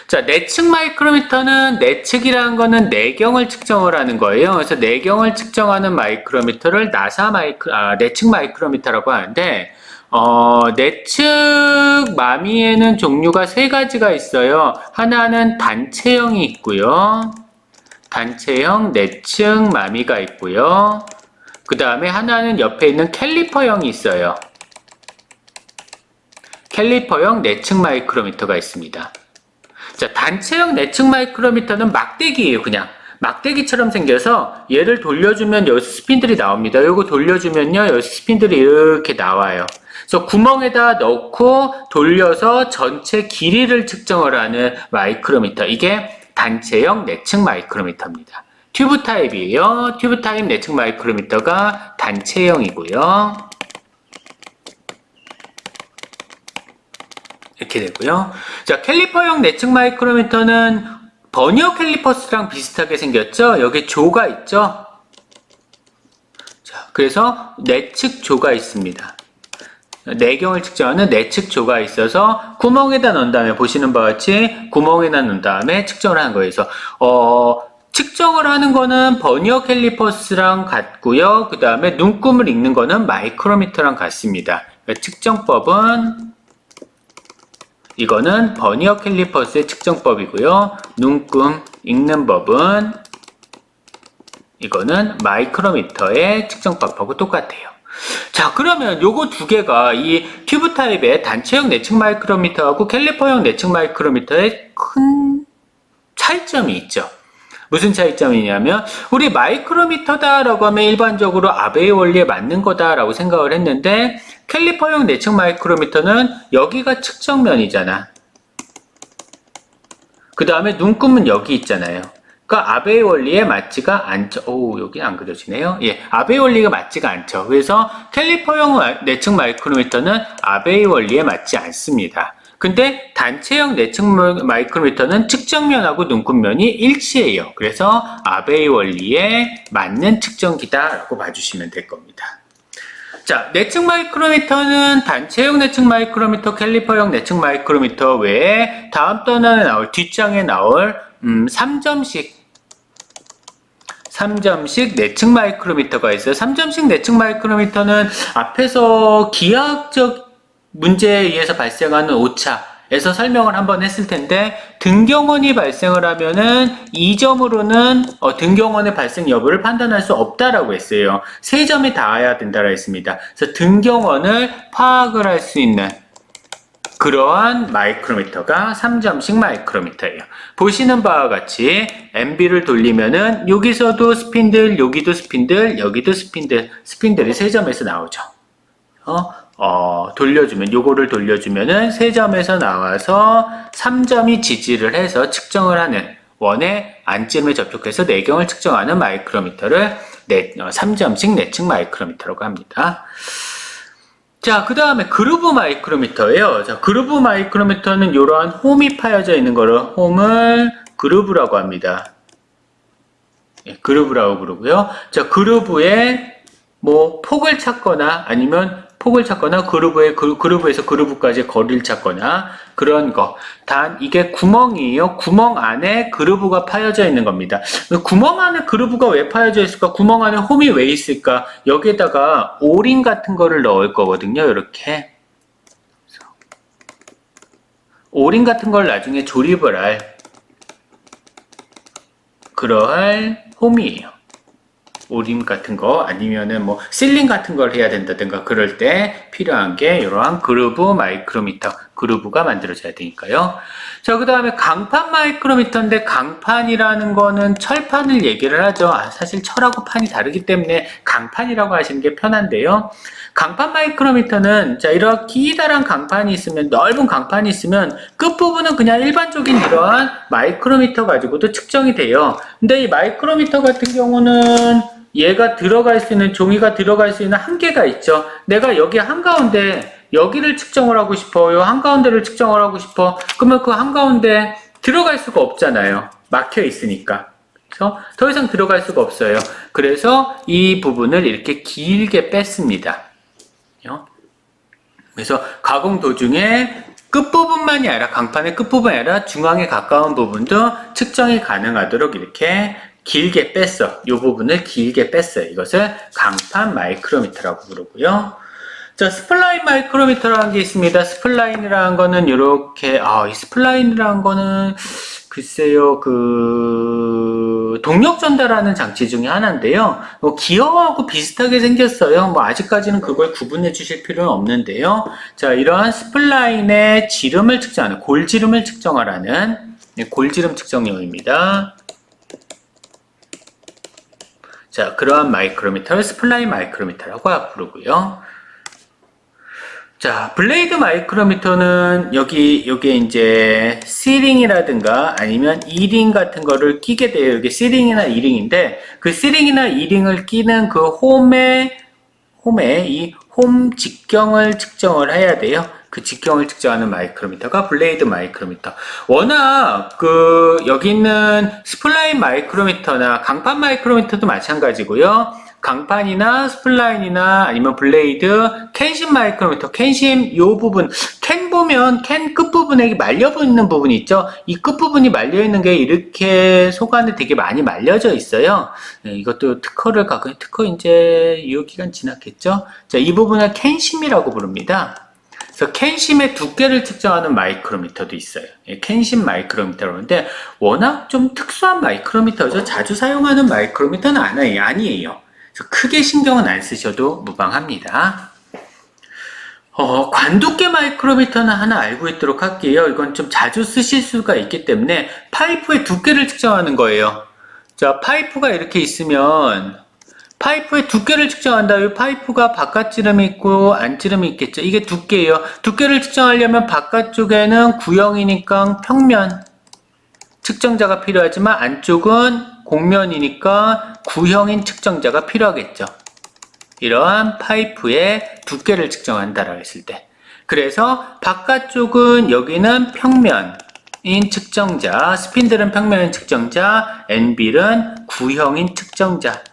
자, 내측 마이크로미터는, 내측이라는 거는 내경을 측정을 하는 거예요. 그래서 내경을 측정하는 마이크로미터를 내측 마이크로미터라고 하는데, 내측 마미에는 종류가 세 가지가 있어요. 하나는 단체형이 있고요. 단체형 내측 마미가 있고요. 그 다음에 하나는 옆에 있는 캘리퍼형이 있어요. 캘리퍼형 내측 마이크로미터가 있습니다. 자, 단체형 내측 마이크로미터는 막대기예요. 그냥 막대기처럼 생겨서 얘를 돌려주면 여기 스핀들이 나옵니다. 요거 돌려주면요, 여기 스핀들이 이렇게 나와요. 그래서 구멍에다 넣고 돌려서 전체 길이를 측정을 하는 마이크로미터. 이게 단체형 내측 마이크로미터입니다. 튜브 타입이에요. 튜브 타입 내측 마이크로미터가 단체형이고요. 이렇게 되고요. 자, 캘리퍼형 내측 마이크로미터는 버니어 캘리퍼스랑 비슷하게 생겼죠? 여기 조가 있죠? 자, 그래서 내측 조가 있습니다. 내경을 측정하는 내측 조가 있어서 구멍에다 넣은 다음에, 보시는 바와 같이 구멍에다 넣은 다음에 측정을 하는 거예요. 그래서 측정을 하는 거는 버니어 캘리퍼스랑 같고요. 그 다음에 눈금을 읽는 거는 마이크로미터랑 같습니다. 측정법은 이거는 버니어 캘리퍼스의 측정법이고요. 눈금 읽는 법은 이거는 마이크로미터의 측정법하고 똑같아요. 자, 그러면 요거 두 개가 이 튜브 타입의 단체형 내측 마이크로미터하고 캘리퍼형 내측 마이크로미터의 큰 차이점이 있죠. 무슨 차이점이냐면, 우리 마이크로미터다라고 하면 일반적으로 아베이 원리에 맞는 거다라고 생각을 했는데, 캘리퍼형 내측 마이크로미터는 여기가 측정면이잖아. 그 다음에 눈금은 여기 있잖아요. 그러니까 아베이 원리에 맞지가 않죠. 오, 여기 안 그려지네요. 예, 아베이 원리가 맞지가 않죠. 그래서 캘리퍼형 내측 마이크로미터는 아베이 원리에 맞지 않습니다. 근데 단체형 내측 마이크로미터는 측정면하고 눈금면이 일치해요. 그래서 아베이 원리에 맞는 측정기다라고 봐주시면 될 겁니다. 자, 내측 마이크로미터는 단체형 내측 마이크로미터, 캘리퍼형 내측 마이크로미터 외에 다음 단원에 나올, 뒷장에 나올 3점씩 내측 마이크로미터가 있어요. 3점씩 내측 마이크로미터는 앞에서 기하학적 문제에 의해서 발생하는 오차에서 설명을 한번 했을 텐데, 등경원이 발생을 하면은 이 점으로는 등경원의 발생 여부를 판단할 수 없다라고 했어요. 3점이 닿아야 된다고 했습니다. 그래서 등경원을 파악을 할 수 있는 그러한 마이크로미터가 3점씩 마이크로미터예요. 보시는 바와 같이 MB를 돌리면은 여기서도 스핀들, 여기도 스핀들, 여기도 스핀들, 스핀들이 3점에서 나오죠. 돌려주면, 요거를 돌려주면은 3점에서 나와서 3점이 지지를 해서 측정을 하는, 원의 안쯤에 접촉해서 내경을 측정하는 마이크로미터를 3점씩 내측 마이크로미터라고 합니다. 자, 그 다음에 그루브 마이크로미터예요. 자, 그루브 마이크로미터는 이러한 홈이 파여져 있는 거를 홈을 그루브라고 합니다. 예, 그루브라고 부르고요. 자, 그루브에 뭐 폭을 찾거나 아니면 폭을 찾거나 그루브에서 그루브까지 거리를 찾거나 그런 거. 단 이게 구멍이에요. 구멍 안에 그루브가 파여져 있는 겁니다. 구멍 안에 그루브가 왜 파여져 있을까? 구멍 안에 홈이 왜 있을까? 여기에다가 오링 같은 거를 넣을 거거든요. 이렇게 오링 같은 걸 나중에 조립을 할 그러할 홈이에요. 오림 같은 거 아니면은 뭐 실링 같은 걸 해야 된다든가 그럴 때 필요한 게 이러한 그루브 마이크로미터, 그루브가 만들어져야 되니까요. 자, 그 다음에 강판 마이크로미터인데 강판이라는 거는 철판을 얘기를 하죠. 사실 철하고 판이 다르기 때문에 강판이라고 하시는 게 편한데요. 강판 마이크로미터는 자, 이렇게 기다란 강판이 있으면, 넓은 강판이 있으면 끝부분은 그냥 일반적인 이러한 마이크로미터 가지고도 측정이 돼요. 근데 이 마이크로미터 같은 경우는 얘가 들어갈 수 있는, 종이가 들어갈 수 있는 한계가 있죠. 내가 여기 한가운데 여기를 측정을 하고 싶어요. 한가운데를 측정을 하고 싶어. 그러면 그 한가운데 들어갈 수가 없잖아요. 막혀 있으니까. 그래서 더 이상 들어갈 수가 없어요. 그래서 이 부분을 이렇게 길게 뺐습니다. 그래서 가공 도중에 끝부분만이 아니라, 강판의 끝부분이 아니라 중앙에 가까운 부분도 측정이 가능하도록 이렇게 길게 뺐어. 이 부분을 길게 뺐어요. 이것을 강판 마이크로미터라고 부르고요. 자, 스플라인 마이크로미터라는 게 있습니다. 스플라인이라는 거는 이렇게, 이 스플라인이라는 거는 글쎄요, 동력 전달하는 장치 중에 하나인데요. 기어하고 비슷하게 생겼어요. 아직까지는 그걸 구분해 주실 필요는 없는데요. 자, 이러한 스플라인의 지름을 측정하는, 골지름을 측정하라는 골지름 측정용입니다. 자, 그러한 마이크로미터를 스플라인 마이크로미터라고 부르고요. 자, 블레이드 마이크로미터는 요게 이제 C링이라든가 아니면 E링 같은 거를 끼게 돼요. 이게 C링이나 E링인데, 그 C링이나 E링을 끼는 그 홈에 이 홈 직경을 측정을 해야 돼요. 그 직경을 측정하는 마이크로미터가 블레이드 마이크로미터. 워낙 여기 있는 스플라인 마이크로미터나 강판 마이크로미터도 마찬가지고요. 강판이나 스플라인이나 아니면 블레이드, 캔심 마이크로미터, 캔심 요 부분, 캔 보면 캔 끝부분에 말려 있는 부분이 있죠. 이 끝부분이 말려 있는 게 이렇게 속안에 되게 많이 말려져 있어요. 이것도 특허 이제 유효기간 지났겠죠. 자, 이 부분을 캔심이라고 부릅니다. 그래서 캔심의 두께를 측정하는 마이크로미터도 있어요. 캔심 마이크로미터라는데 워낙 좀 특수한 마이크로미터죠. 자주 사용하는 마이크로미터는 아니에요. 크게 신경은 안 쓰셔도 무방합니다. 관두께 마이크로미터는 하나 알고 있도록 할게요. 이건 좀 자주 쓰실 수가 있기 때문에 파이프의 두께를 측정하는 거예요. 자, 파이프가 이렇게 있으면 파이프의 두께를 측정한다. 이 파이프가 바깥지름이 있고 안지름이 있겠죠. 이게 두께예요. 두께를 측정하려면 바깥쪽에는 구형이니까 평면 측정자가 필요하지만 안쪽은 곡면이니까 구형인 측정자가 필요하겠죠. 이러한 파이프의 두께를 측정한다라고 했을 때. 그래서 바깥쪽은 여기는 평면인 측정자, 스핀들은 평면인 측정자, 엔빌은 구형인 측정자가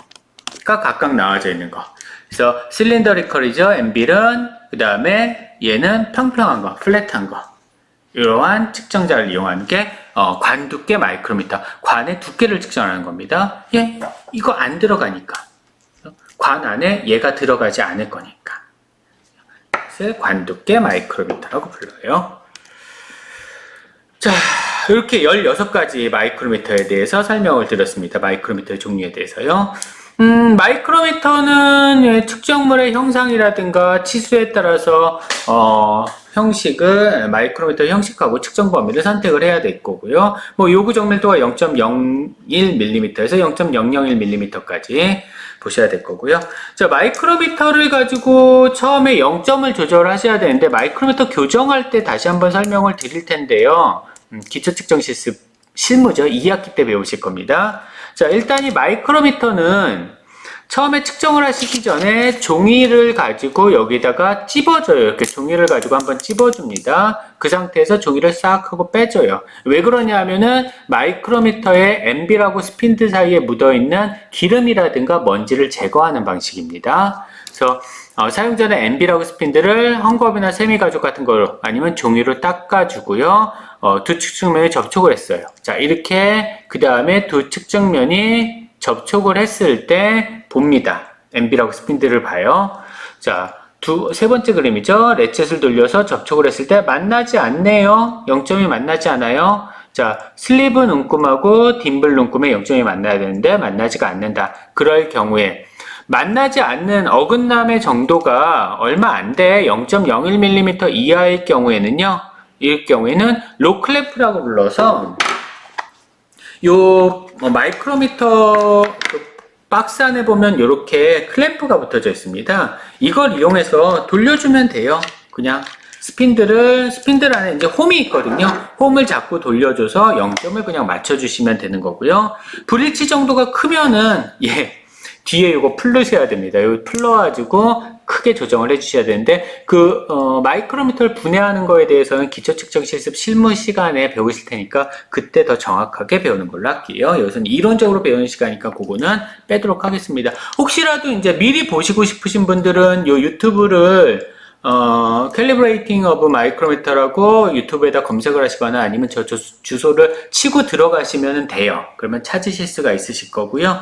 각각 나와져 있는 거. 그래서 실린더리컬이죠. 엔빌은, 그 다음에 얘는 평평한 거, 플랫한 거. 이러한 측정자를 이용하는 게 관두께 마이크로미터, 관의 두께를 측정하는 겁니다. 이거 안 들어가니까. 관 안에 얘가 들어가지 않을 거니까. 그래서 관두께 마이크로미터라고 불러요. 자, 이렇게 16가지 마이크로미터에 대해서 설명을 드렸습니다. 마이크로미터의 종류에 대해서요. 마이크로미터는 측정물의 형상이라든가 치수에 따라서 형식을 마이크로미터 형식하고 측정 범위를 선택을 해야 될 거고요. 요구 정밀도가 0.01mm에서 0.001mm까지 보셔야 될 거고요. 자, 마이크로미터를 가지고 처음에 0점을 조절하셔야 되는데 마이크로미터 교정할 때 다시 한번 설명을 드릴 텐데요. 기초 측정 실무죠. 2학기 때 배우실 겁니다. 자, 일단 이 마이크로미터는 처음에 측정을 하시기 전에 종이를 가지고 여기다가 찝어줘요. 이렇게 종이를 가지고 한번 찝어줍니다. 그 상태에서 종이를 싹 하고 빼줘요. 왜 그러냐 하면은 마이크로미터의 엔빌하고 스핀드 사이에 묻어있는 기름이라든가 먼지를 제거하는 방식입니다. 그래서 사용 전에 MB라고 스핀들을 헝겊이나 세미가죽 같은 걸로 아니면 종이로 닦아주고요. 두 측정면에 접촉을 했어요. 자, 이렇게 그 다음에 두 측정면이 접촉을 했을 때 봅니다. MB라고 스핀들을 봐요. 자, 세 번째 그림이죠. 레쳇을 돌려서 접촉을 했을 때 만나지 않네요. 0점이 만나지 않아요. 자, 슬리브 눈금하고 딤블 눈금의 0점이 만나야 되는데 만나지가 않는다. 그럴 경우에 만나지 않는 어긋남의 정도가 얼마 안 돼. 0.01mm 이하일 경우에는요. 이 경우에는 로클램프라고 불러서 요 마이크로미터 박스 안에 보면 이렇게 클램프가 붙어져 있습니다. 이걸 이용해서 돌려주면 돼요. 그냥 스핀들 안에 이제 홈이 있거든요. 홈을 잡고 돌려줘서 0점을 그냥 맞춰주시면 되는 거고요. 불일치 정도가 크면은 뒤에 이거 풀르셔야 됩니다. 여기 풀러가지고 크게 조정을 해주셔야 되는데 마이크로미터를 분해하는 거에 대해서는 기초 측정 실습 실무 시간에 배우실 테니까 그때 더 정확하게 배우는 걸로 할게요. 여기서는 이론적으로 배우는 시간이니까 그거는 빼도록 하겠습니다. 혹시라도 이제 미리 보시고 싶으신 분들은 요 유튜브를 캘리브레이팅 오브 마이크로미터라고 유튜브에다 검색을 하시거나 아니면 저 주소를 치고 들어가시면 돼요. 그러면 찾으실 수가 있으실 거고요.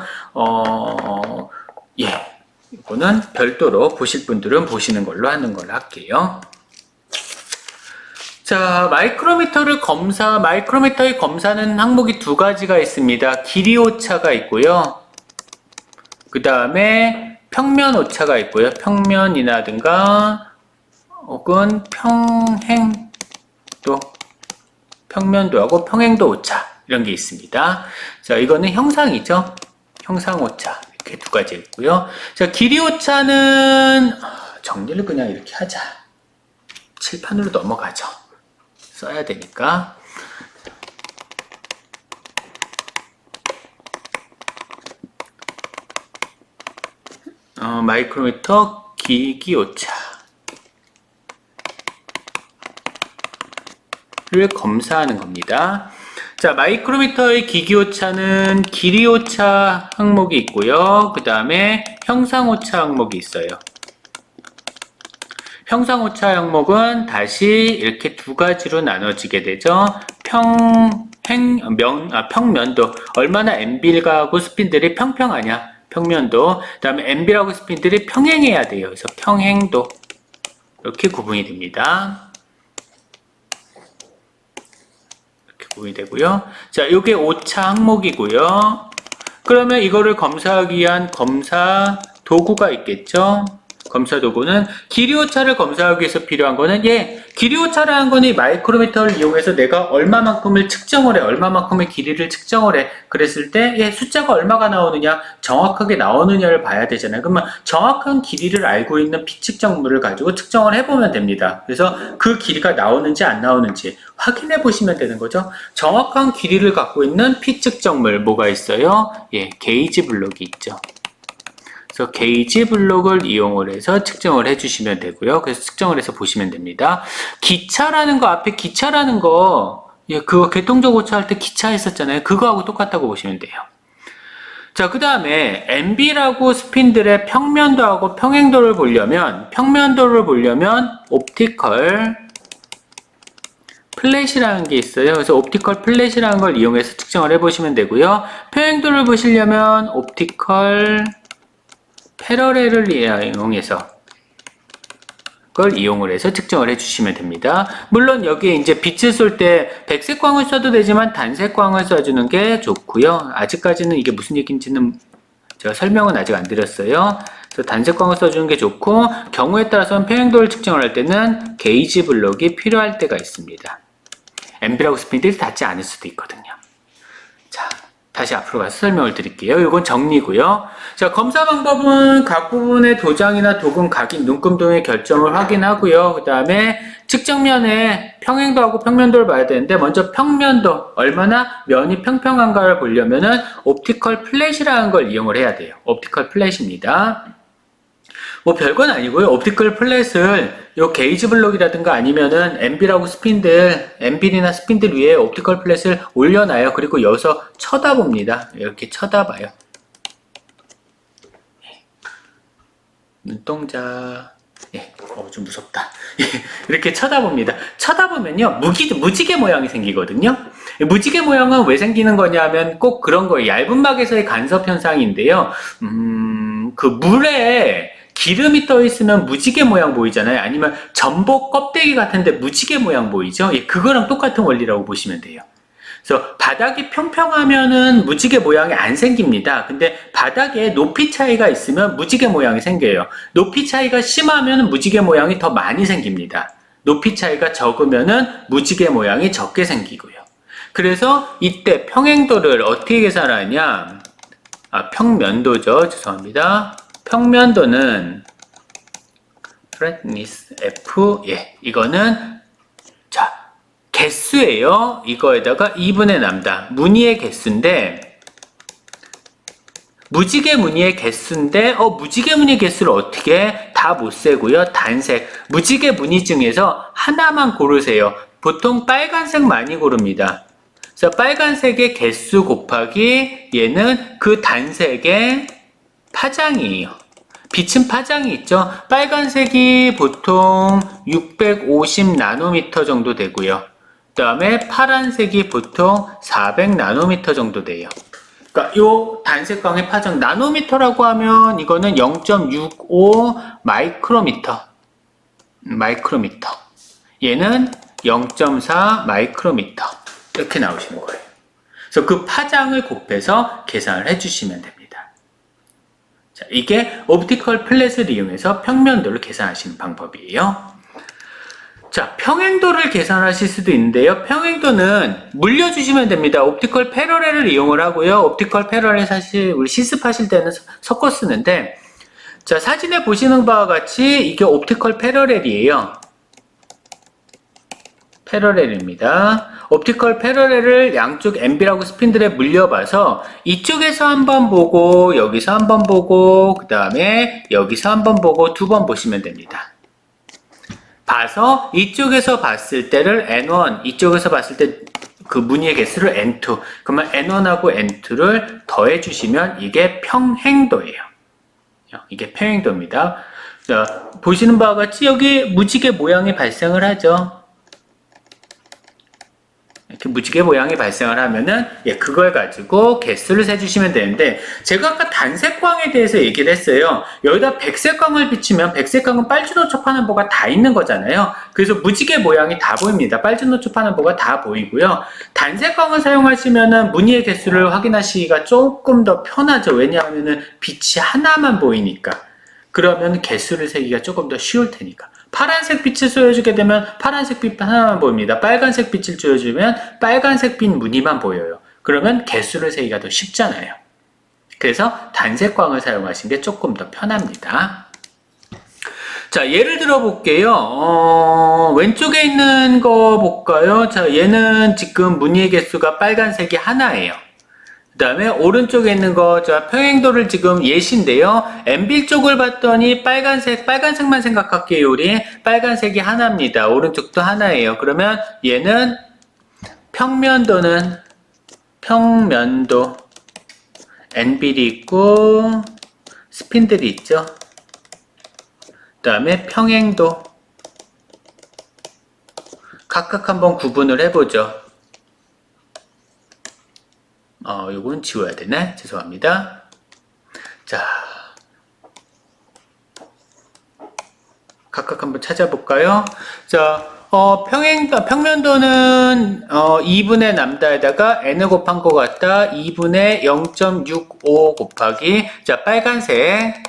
이거는 별도로 보실 분들은 보시는 걸로 하는 걸로 할게요. 자, 마이크로미터의 검사는 항목이 두 가지가 있습니다. 길이 오차가 있고요. 그 다음에 평면 오차가 있고요. 평면이라든가 혹은 평면도하고 평행도 오차 이런 게 있습니다. 자, 이거는 형상이죠. 형상 오차 이렇게 두 가지 있고요. 자, 길이 오차는 정리를 그냥 이렇게 하자. 칠판으로 넘어가죠. 써야 되니까. 마이크로미터 기기 오차 를 검사하는 겁니다. 자, 마이크로미터의 기기오차는 길이오차 항목이 있고요. 그 다음에 형상오차 항목이 있어요. 형상오차 항목은 다시 이렇게 두 가지로 나눠지게 되죠. 평면도 얼마나 MB라고 스핀들이 평평하냐, 평면도. 그 다음에 MB라고 스핀들이 평행해야 돼요. 그래서 평행도 이렇게 구분이 됩니다. 구분이 되고요. 자, 요게 오차 항목이고요. 그러면 이거를 검사하기 위한 검사 도구가 있겠죠. 검사 도구는 길이 오차를 검사하기 위해서 필요한 거는 길이 오차라는 거는 이 마이크로미터를 이용해서 내가 얼마만큼을 측정을 해, 얼마만큼의 길이를 측정을 해. 그랬을 때 숫자가 얼마가 나오느냐, 정확하게 나오느냐를 봐야 되잖아요. 그러면 정확한 길이를 알고 있는 피 측정물을 가지고 측정을 해보면 됩니다. 그래서 그 길이가 나오는지 안 나오는지 확인해 보시면 되는 거죠. 정확한 길이를 갖고 있는 피 측정물 뭐가 있어요? 게이지 블록이 있죠. 그래서 게이지 블록을 이용을 해서 측정을 해주시면 되고요. 그래서 측정을 해서 보시면 됩니다. 기차라는 거, 앞에 기차라는 거, 그거 개통적 오차 할 때 기차 했었잖아요. 그거하고 똑같다고 보시면 돼요. 자, 그 다음에 MB라고 스핀들의 평면도하고 평행도를 보려면 옵티컬 플랫이라는 게 있어요. 그래서 옵티컬 플랫이라는 걸 이용해서 측정을 해보시면 되고요. 평행도를 보시려면 옵티컬 패러렐을 이용해서 그걸 이용을 해서 측정을 해주시면 됩니다. 물론 여기에 이제 빛을 쏠 때 백색광을 써도 되지만 단색광을 써주는 게 좋고요. 아직까지는 이게 무슨 얘기인지는 제가 설명은 아직 안 드렸어요. 그래서 단색광을 써주는 게 좋고 경우에 따라서는 평행도를 측정을 할 때는 게이지 블록이 필요할 때가 있습니다. MB라고 스핀들이 닿지 않을 수도 있거든요. 자, 다시 앞으로 가서 설명을 드릴게요. 이건 정리고요. 자, 검사 방법은 각 부분의 도장이나 도금, 각인, 눈금 등의 결점을 확인하고요. 그 다음에 측정면에 평행도하고 평면도를 봐야 되는데 먼저 평면도, 얼마나 면이 평평한가를 보려면은 옵티컬 플랫이라는 걸 이용을 해야 돼요. 옵티컬 플랫입니다. 뭐 별건 아니고요. 옵티컬 플랫을 요 게이지 블록이라든가 아니면은 MB라고 MB나 스핀들 위에 옵티컬 플랫을 올려놔요. 그리고 여기서 쳐다봅니다. 이렇게 쳐다봐요. 눈동자. 예, 좀 무섭다. 예, 이렇게 쳐다봅니다. 쳐다보면요, 무지개 모양이 생기거든요. 무지개 모양은 왜 생기는 거냐면 꼭 그런 거예요. 얇은 막에서의 간섭 현상인데요. 그 물에 기름이 떠 있으면 무지개 모양 보이잖아요. 아니면 전복 껍데기 같은데 무지개 모양 보이죠? 예, 그거랑 똑같은 원리라고 보시면 돼요. 그래서 바닥이 평평하면은 무지개 모양이 안 생깁니다. 근데 바닥에 높이 차이가 있으면 무지개 모양이 생겨요. 높이 차이가 심하면 무지개 모양이 더 많이 생깁니다. 높이 차이가 적으면은 무지개 모양이 적게 생기고요. 그래서 이때 평행도를 어떻게 계산하냐? 평면도죠. 죄송합니다. 평면도는 flatness F, 예, 이거는 자, 개수예요. 이거에다가 2분의 람다. 무늬의 개수인데, 무지개 무늬의 개수인데, 무지개 무늬 개수를 어떻게? 다 못 세고요. 단색. 무지개 무늬 중에서 하나만 고르세요. 보통 빨간색 많이 고릅니다. 그래서 빨간색의 개수 곱하기 얘는 그 단색의 파장이에요. 빛은 파장이 있죠. 빨간색이 보통 650 나노미터 정도 되고요. 그 다음에 파란색이 보통 400 나노미터 정도 돼요. 그러니까 요 단색광의 파장 나노미터라고 하면 이거는 0.65 마이크로미터. 얘는 0.4 마이크로미터. 이렇게 나오시는 거예요. 그래서 그 파장을 곱해서 계산을 해주시면 됩니다. 자, 이게 옵티컬 플랫을 이용해서 평면도를 계산하시는 방법이에요. 자, 평행도를 계산하실 수도 있는데요. 평행도는 물려주시면 됩니다. 옵티컬 패러렐을 이용을 하고요. 옵티컬 패러렐 사실 우리 실습하실 때는 섞어 쓰는데, 자, 사진에 보시는 바와 같이 이게 옵티컬 패러렐이에요. 패러렐입니다. 옵티컬 패러렐을 양쪽 MB라고 스핀들에 물려봐서 이쪽에서 한번 보고 여기서 한번 보고 그 다음에 여기서 한번 보고 두 번 보시면 됩니다. 봐서 이쪽에서 봤을 때를 N1, 이쪽에서 봤을 때 그 무늬의 개수를 N2, 그러면 N1하고 N2를 더해 주시면 이게 평행도예요. 이게 평행도입니다. 자, 보시는 바와 같이 여기 무지개 모양이 발생을 하죠. 이렇게 무지개 모양이 발생을 하면은, 예, 그걸 가지고 개수를 세주시면 되는데, 제가 아까 단색광에 대해서 얘기를 했어요. 여기다 백색광을 비추면 백색광은 빨주노초 파남보가 다 있는 거잖아요. 그래서 무지개 모양이 다 보입니다. 빨주노초 파남보가 다 보이고요. 단색광을 사용하시면은 무늬의 개수를 확인하시기가 조금 더 편하죠. 왜냐하면은 빛이 하나만 보이니까. 그러면 개수를 세기가 조금 더 쉬울 테니까. 파란색 빛을 쏘여주게 되면 파란색 빛 하나만 보입니다. 빨간색 빛을 쏘여주면 빨간색 빛 무늬만 보여요. 그러면 개수를 세기가 더 쉽잖아요. 그래서 단색광을 사용하시는 게 조금 더 편합니다. 자, 예를 들어 볼게요. 왼쪽에 있는 거 볼까요? 자, 얘는 지금 무늬의 개수가 빨간색이 하나예요. 그 다음에 오른쪽에 있는 거, 자, 평행도를 지금 예시인데요. MB 쪽을 봤더니 빨간색만 생각할게요. 우리 빨간색이 하나입니다. 오른쪽도 하나예요. 그러면 얘는 평면도 NB들이 있고 스핀들이 있죠. 그 다음에 평행도 각각 한번 구분을 해보죠. 요건 지워야 되네. 죄송합니다. 자, 각각 한번 찾아볼까요? 자, 평면도는 2분의 람다에다가 n을 곱한 것 같다. 2분의 0.65 곱하기, 자, 빨간색은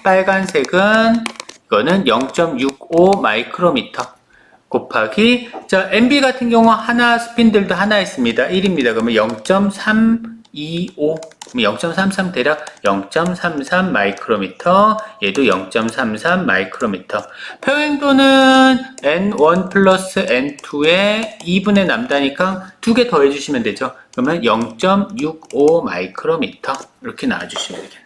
이거는 0.65 마이크로미터 곱하기, 자, MB 같은 경우 하나 스핀들도 하나 있습니다. 1입니다. 그러면 0.325, 0.33 대략 0.33 마이크로미터, 얘도 0.33 마이크로미터. 평행도는 N1 플러스 N2에 2분의 람다니까 두 개 더해 주시면 되죠. 그러면 0.65 마이크로미터 이렇게 나와주시면 되겠네요.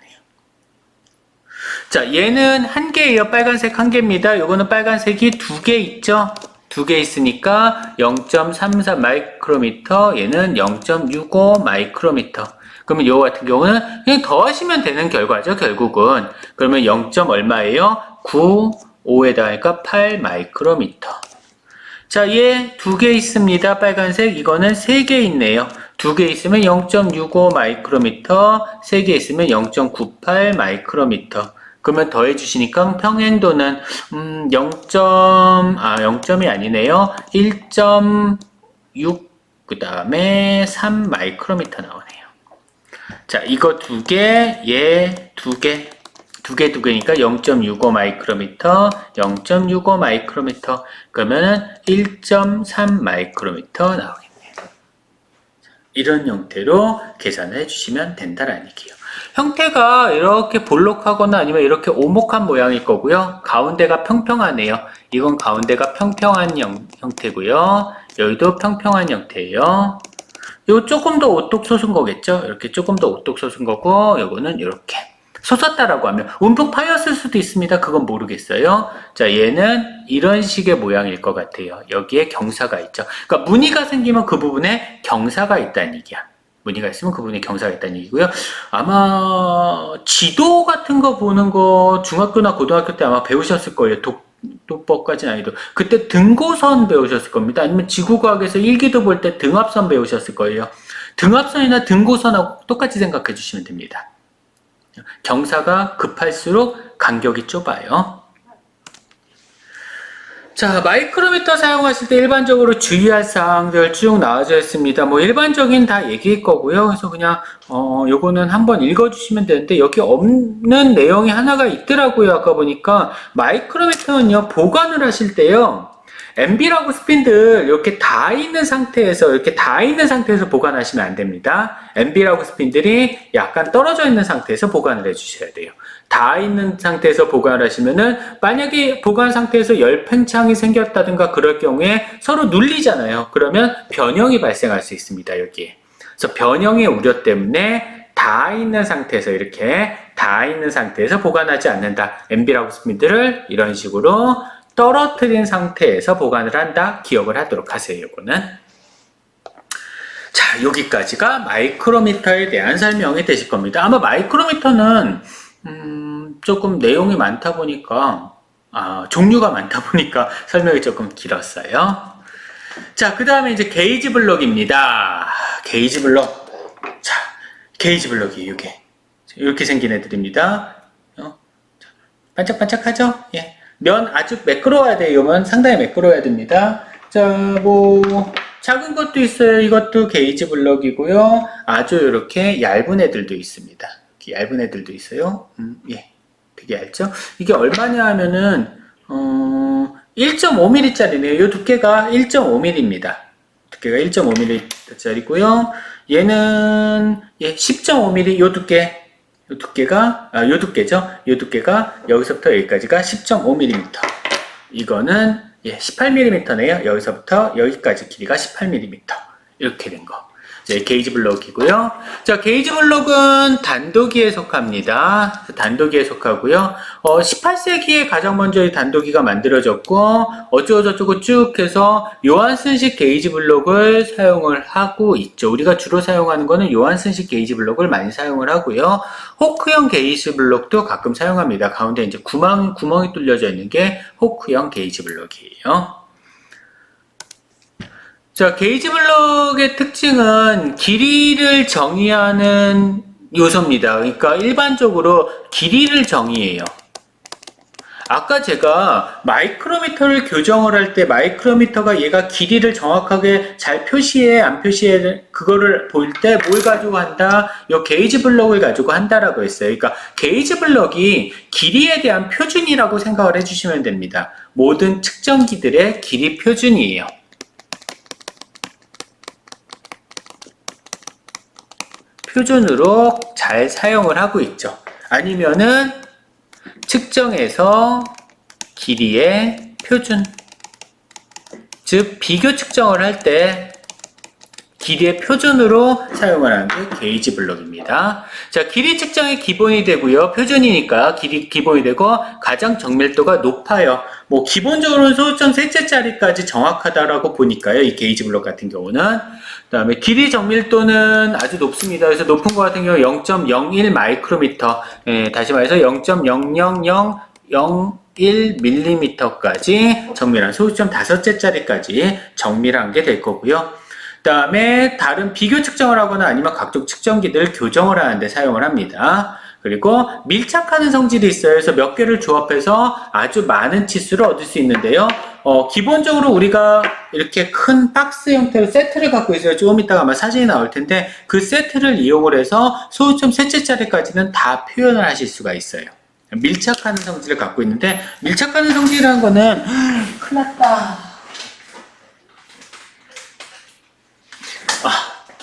자, 얘는 한 개예요. 빨간색 한 개입니다. 요거는 빨간색이 두 개 있죠. 두 개 있으니까 0.34 마이크로미터, 얘는 0.65 마이크로미터. 그러면 요거 같은 경우는 그냥 더하시면 되는 결과죠, 결국은. 그러면 0. 얼마예요? 9, 5에다 하니까 8 마이크로미터. 자, 얘 두 개 있습니다. 빨간색. 이거는 세 개 있네요. 두 개 있으면 0.65 마이크로미터, 세 개 있으면 0.98 마이크로미터. 그러면 더해 주시니까 평행도는 0점이 아니네요. 1.6 그 다음에 3 마이크로미터 나오네요. 자, 이거 두 개, 얘 두 개. 두 개니까 0.65 마이크로미터, 0.65 마이크로미터. 그러면은 1.3 마이크로미터 나오겠네요. 이런 형태로 계산을 해주시면 된다라는 얘기예요. 형태가 이렇게 볼록하거나 아니면 이렇게 오목한 모양일 거고요. 가운데가 평평하네요. 이건 가운데가 평평한 형태고요. 여기도 평평한 형태예요. 이거 조금 더 오똑 솟은 거겠죠? 이렇게 조금 더 오똑 솟은 거고, 이거는 이렇게. 솟았다라고 하면 움푹 파였을 수도 있습니다. 그건 모르겠어요. 자, 얘는 이런 식의 모양일 것 같아요. 여기에 경사가 있죠. 그러니까 무늬가 생기면 그 부분에 경사가 있다는 얘기야. 무늬가 있으면 그 부분에 경사가 있다는 얘기고요. 아마 지도 같은 거 보는 거 중학교나 고등학교 때 아마 배우셨을 거예요. 독법까지는 아니도. 그때 등고선 배우셨을 겁니다. 아니면 지구과학에서 일기도 볼 때 등압선 배우셨을 거예요. 등압선이나 등고선하고 똑같이 생각해 주시면 됩니다. 경사가 급할수록 간격이 좁아요. 자, 마이크로미터 사용하실 때 일반적으로 주의할 사항들 쭉 나와져 있습니다. 뭐 일반적인 다 얘기일 거고요. 그래서 그냥 요거는 한번 읽어주시면 되는데 여기 없는 내용이 하나가 있더라고요. 아까 보니까 마이크로미터는요, 보관을 하실 때요, MB라고 스핀들 이렇게 다 있는 상태에서 보관하시면 안 됩니다. MB라고 스핀들이 약간 떨어져 있는 상태에서 보관을 해주셔야 돼요. 다 있는 상태에서 보관을 하시면은 만약에 보관 상태에서 열 팽창이 생겼다든가 그럴 경우에 서로 눌리잖아요. 그러면 변형이 발생할 수 있습니다. 여기에. 그래서 변형의 우려 때문에 다 있는 상태에서 보관하지 않는다. MB라고 스핀들을 이런 식으로 떨어뜨린 상태에서 보관을 한다. 기억을 하도록 하세요. 요거는. 자, 여기까지가 마이크로미터에 대한 설명이 되실 겁니다. 아마 마이크로미터는 조금 내용이 많다 보니까 종류가 많다 보니까 설명이 조금 길었어요. 자, 그 다음에 이제 게이지 블록입니다. 게이지 블록. 자, 게이지 블록이 이렇게 생긴 애들입니다. 반짝반짝하죠? 예. 면 아주 매끄러워야 돼요. 면 상당히 매끄러워야 됩니다. 자, 뭐 작은 것도 있어요. 이것도 게이지 블럭이고요. 아주 이렇게 얇은 애들도 있습니다. 이렇게 얇은 애들도 있어요. 예, 되게 얇죠? 이게 얼마냐 하면은 1.5mm 짜리네요. 이 두께가 1.5mm입니다. 두께가 1.5mm짜리고요. 얘는 10.5mm 요 두께. 요 두께죠. 요 두께가 여기서부터 여기까지가 10.5mm. 이거는 18mm네요. 여기서부터 여기까지 길이가 18mm. 이렇게 된 거. 게이지 블록이고요. 자, 게이지 블록은 단도기에 속합니다. 단도기에 속하고요. 18세기에 가장 먼저 이 단도기가 만들어졌고, 어쩌고저쩌고 쭉 해서 요한슨식 게이지 블록을 사용을 하고 있죠. 우리가 주로 사용하는 거는 요한슨식 게이지 블록을 많이 사용을 하고요. 호크형 게이지 블록도 가끔 사용합니다. 가운데 이제 구멍이 뚫려져 있는 게 호크형 게이지 블록이에요. 자, 게이지 블록의 특징은 길이를 정의하는 요소입니다. 그러니까 일반적으로 길이를 정의해요. 아까 제가 마이크로미터를 교정을 할 때 마이크로미터가 얘가 길이를 정확하게 잘 표시해 안 표시해 그거를 볼 때 뭘 가지고 한다? 요 게이지 블록을 가지고 한다라고 했어요. 그러니까 게이지 블록이 길이에 대한 표준이라고 생각을 해주시면 됩니다. 모든 측정기들의 길이 표준이에요. 표준으로 잘 사용을 하고 있죠. 아니면은 측정에서 길이의 표준, 즉 비교 측정을 할 때 길이의 표준으로 사용을 하는 게 게이지 블록입니다. 자, 길이 측정이 기본이 되고요. 표준이니까 길이 기본이 되고 가장 정밀도가 높아요. 뭐 기본적으로는 소수점 셋째짜리까지 정확하다라고 보니까요. 이 게이지 블록 같은 경우는. 그 다음에 길이 정밀도는 아주 높습니다. 그래서 높은 거 같은 경우 0.01 마이크로미터. 다시 말해서 0.0000 1mm까지 정밀한 소수점 5개짜리까지 정밀한 게 될 거고요. 그 다음에 다른 비교 측정을 하거나 아니면 각종 측정기들 교정을 하는데 사용을 합니다. 그리고 밀착하는 성질이 있어요. 그래서 몇 개를 조합해서 아주 많은 치수를 얻을 수 있는데요. 기본적으로 우리가 이렇게 큰 박스 형태로 세트를 갖고 있어요. 조금 이따가 아마 사진이 나올 텐데 그 세트를 이용을 해서 소수점 3개짜리까지는 다 표현을 하실 수가 있어요. 밀착하는 성질을 갖고 있는데 밀착하는 성질이라는 거는 큰일 났다.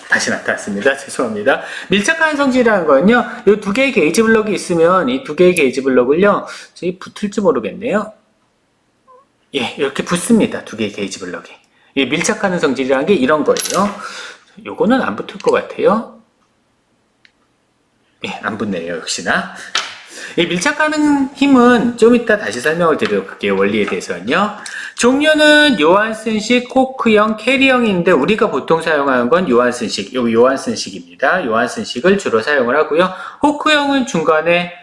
다시 나타났습니다. 죄송합니다. 밀착하는 성질이라는 거는요, 이 두 개의 게이지 블럭이 있으면 이 두 개의 게이지 블럭을요, 저기 붙을지 모르겠네요. 예, 이렇게 붙습니다. 두 개의 게이지 블럭이. 이 밀착하는 성질이라는 게 이런 거예요. 요거는 안 붙을 것 같아요. 예, 안 붙네요. 역시나. 이 밀착하는 힘은 좀 이따 다시 설명을 드리도록 할게요. 원리에 대해서는요. 종류는 요한슨식, 코크형, 캐리형인데 우리가 보통 사용하는 건 요한슨식, 요한슨식입니다. 요한슨식을 주로 사용을 하고요. 호크형은 중간에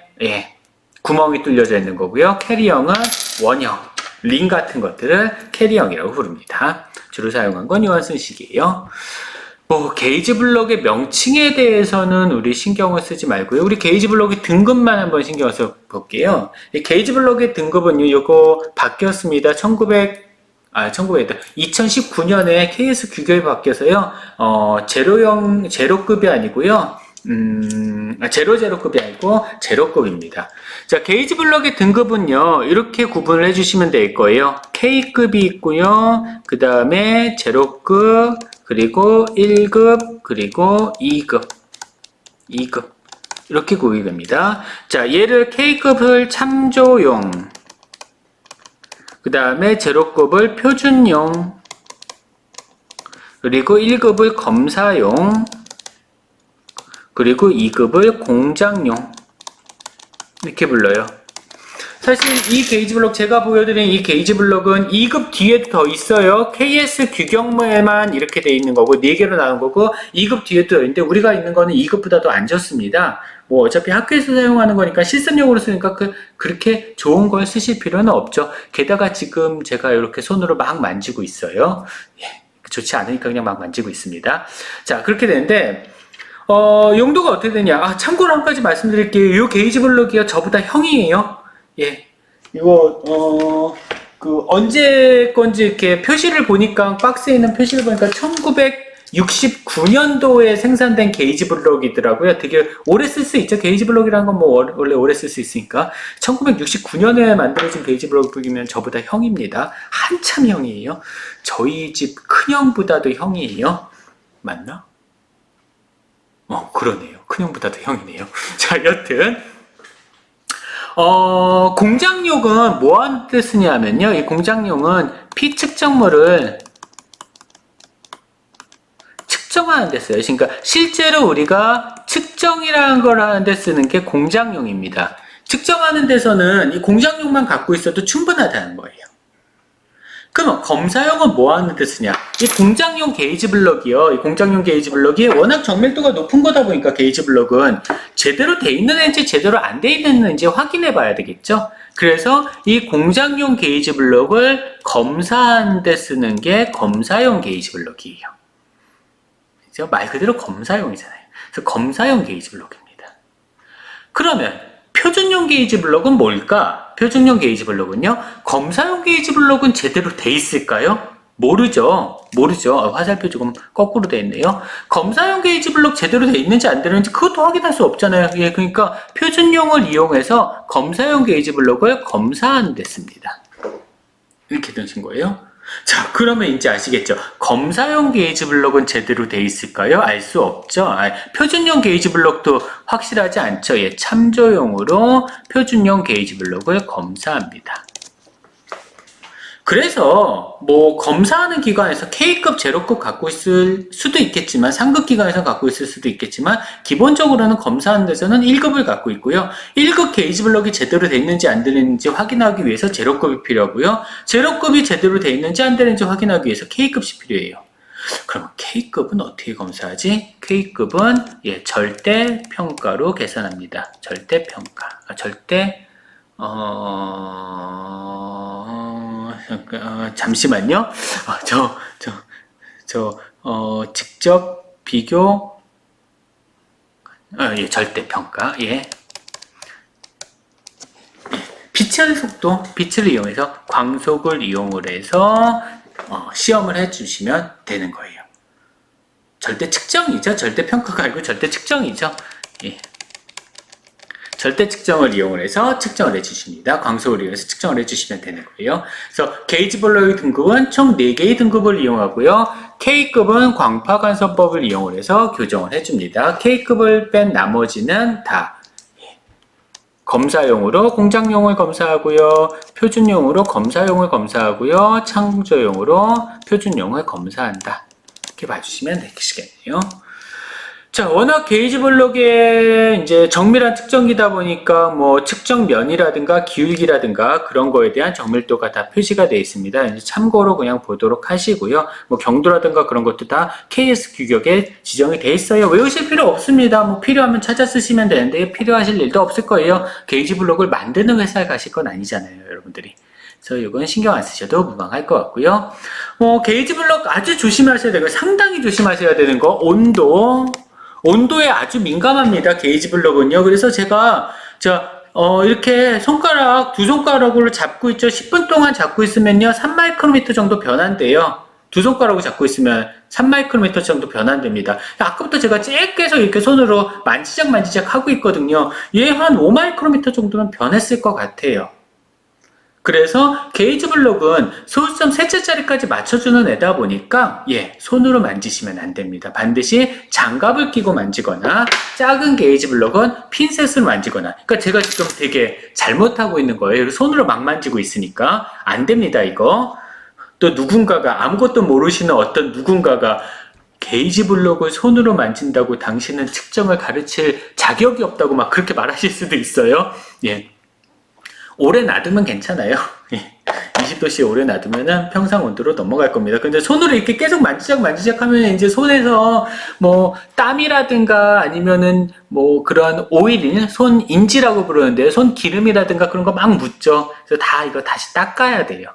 구멍이 뚫려져 있는 거고요. 캐리형은 원형, 링 같은 것들을 캐리형이라고 부릅니다. 주로 사용한 건 요한슨식이에요. 게이지 블럭의 명칭에 대해서는 우리 신경을 쓰지 말고요. 우리 게이지 블럭의 등급만 한번 신경을 써 볼게요. 이 게이지 블럭의 등급은요, 요거 바뀌었습니다. 2019년에 KS 규격이 바뀌어서요, 제로급이 아니고요, 제로급이 아니고 제로급입니다. 자, 게이지 블럭의 등급은요, 이렇게 구분을 해주시면 될 거예요. K급이 있고요, 그 다음에 제로급, 그리고 1급, 그리고 2급, 이렇게 구분이 됩니다. 자, 얘를 K급을 참조용, 그 다음에 제로급을 표준용, 그리고 1급을 검사용, 그리고 2급을 공장용, 이렇게 불러요. 사실 이 게이지 블럭, 제가 보여드린 이 게이지 블럭은 2급 뒤에 더 있어요. KS 규격에만 이렇게 돼 있는 거고 4개로 나온 거고 2급 뒤에도 있는데 우리가 있는 거는 2급보다도 안 좋습니다. 뭐 어차피 학교에서 사용하는 거니까 실습용으로 쓰니까 그렇게 좋은 걸 쓰실 필요는 없죠. 게다가 지금 제가 이렇게 손으로 막 만지고 있어요. 좋지 않으니까 그냥 막 만지고 있습니다. 자, 그렇게 되는데 용도가 어떻게 되냐. 참고로 한 가지 말씀드릴게요. 이 게이지 블럭이요, 저보다 형이에요. 예, 이거 언제 건지 이렇게 표시를 보니까, 박스에 있는 표시를 보니까 1969년도에 생산된 게이지 블럭이더라고요. 되게 오래 쓸 수 있죠. 게이지 블럭이라는 건 뭐 원래 오래 쓸 수 있으니까. 1969년에 만들어진 게이지 블럭이면 저보다 형입니다. 한참 형이에요. 저희 집 큰형보다도 형이에요. 맞나? 그러네요. 큰형보다도 형이네요. 자, 여튼 공장용은 뭐하는 데 쓰냐면요, 이 공장용은 피측정물을 측정하는 데 써요. 그러니까 실제로 우리가 측정이라는 걸 하는 데 쓰는 게 공장용입니다. 측정하는 데서는 이 공장용만 갖고 있어도 충분하다는 거예요. 그럼 검사용은 뭐 하는 데 쓰냐? 이 공장용 게이지 블럭이요. 이 공장용 게이지 블럭이 워낙 정밀도가 높은 거다 보니까 게이지 블럭은 제대로 돼 있는 애인지 제대로 안 돼 있는 애인지 확인해 봐야 되겠죠? 그래서 이 공장용 게이지 블럭을 검사하는 데 쓰는 게 검사용 게이지 블럭이에요. 그죠? 말 그대로 검사용이잖아요. 그래서 검사용 게이지 블럭입니다. 그러면 표준용 게이지 블럭은 뭘까? 표준용 게이지 블럭은요, 검사용 게이지 블럭은 제대로 돼 있을까요? 모르죠. 화살표 조금 거꾸로 돼 있네요. 검사용 게이지 블럭 제대로 돼 있는지 안 되는지 그것도 확인할 수 없잖아요. 예, 그러니까 표준용을 이용해서 검사용 게이지 블럭을 검사하는 데 씁니다. 이렇게 되신 거예요. 자, 그러면 이제 아시겠죠? 검사용 게이지 블럭은 제대로 돼 있을까요? 알 수 없죠. 표준용 게이지 블럭도 확실하지 않죠. 예, 참조용으로 표준용 게이지 블럭을 검사합니다. 그래서 뭐 검사하는 기관에서 K급, 제로급 갖고 있을 수도 있겠지만, 상급 기관에서 갖고 있을 수도 있겠지만, 기본적으로는 검사하는 데서는 1급을 갖고 있고요. 1급 게이지 블럭이 제대로 돼 있는지 안 되는지 확인하기 위해서 제로급이 필요하고요. 제로급이 제대로 돼 있는지 안 되는지 확인하기 위해서 K급이 필요해요. 그럼 K급은 어떻게 검사하지? K급은 절대 평가로 계산합니다. 절대 평가. 잠시만요. 직접 비교, 예, 절대평가, 예. 빛의 속도, 빛을 이용해서 광속을 이용을 해서 시험을 해주시면 되는 거예요. 절대 측정이죠. 절대 평가가 아니고 절대 측정이죠. 예. 절대 측정을 이용을 해서 측정을 해주십니다. 광속을 이용해서 측정을 해주시면 되는 거예요. 그래서 게이지 블록의 등급은 총 4개의 등급을 이용하고요. K급은 광파간섭법을 이용을 해서 교정을 해줍니다. K급을 뺀 나머지는 다 검사용으로 공장용을 검사하고요. 표준용으로 검사용을 검사하고요. 창조용으로 표준용을 검사한다. 이렇게 봐주시면 되시겠네요. 자, 워낙 게이지 블록의 이제 정밀한 측정기다 보니까 뭐 측정면이라든가 기울기라든가 그런 거에 대한 정밀도가 다 표시가 되어 있습니다. 이제 참고로 그냥 보도록 하시고요. 뭐 경도라든가 그런 것도 다 KS 규격에 지정이 되어 있어요. 외우실 필요 없습니다. 뭐 필요하면 찾아 쓰시면 되는데 필요하실 일도 없을 거예요. 게이지 블록을 만드는 회사에 가실 건 아니잖아요, 여러분들이. 그래서 이건 신경 안 쓰셔도 무방할 것 같고요. 게이지 블록 아주 조심하셔야 되고 상당히 조심하셔야 되는 거 온도에 아주 민감합니다. 게이지 블록은요. 그래서 제가 이렇게 두 손가락으로 잡고 있죠. 10분 동안 잡고 있으면요. 3마이크로미터 정도 변한대요. 두 손가락으로 잡고 있으면 3마이크로미터 정도 변한답니다. 아까부터 제가 계속 이렇게 손으로 만지작 하고 있거든요. 얘 한 5마이크로미터 정도면 변했을 것 같아요. 그래서 게이지 블록은 소수점 셋째 자리까지 맞춰주는 애다 보니까 손으로 만지시면 안 됩니다. 반드시 장갑을 끼고 만지거나 작은 게이지 블록은 핀셋으로 만지거나, 그러니까 제가 지금 되게 잘못하고 있는 거예요. 손으로 막 만지고 있으니까 안 됩니다. 이거 또 누군가가, 아무것도 모르시는 어떤 누군가가 게이지 블록을 손으로 만진다고 당신은 측정을 가르칠 자격이 없다고 막 그렇게 말하실 수도 있어요. 오래 놔두면 괜찮아요. 20도씨에 오래 놔두면은 평상 온도로 넘어갈 겁니다. 근데 손으로 이렇게 계속 만지작 하면 이제 손에서 뭐 땀이라든가 아니면은 뭐 그런 오일, 손 인지라고 부르는데 손 기름이라든가 그런 거 막 묻죠. 그래서 다 이거 다시 닦아야 돼요.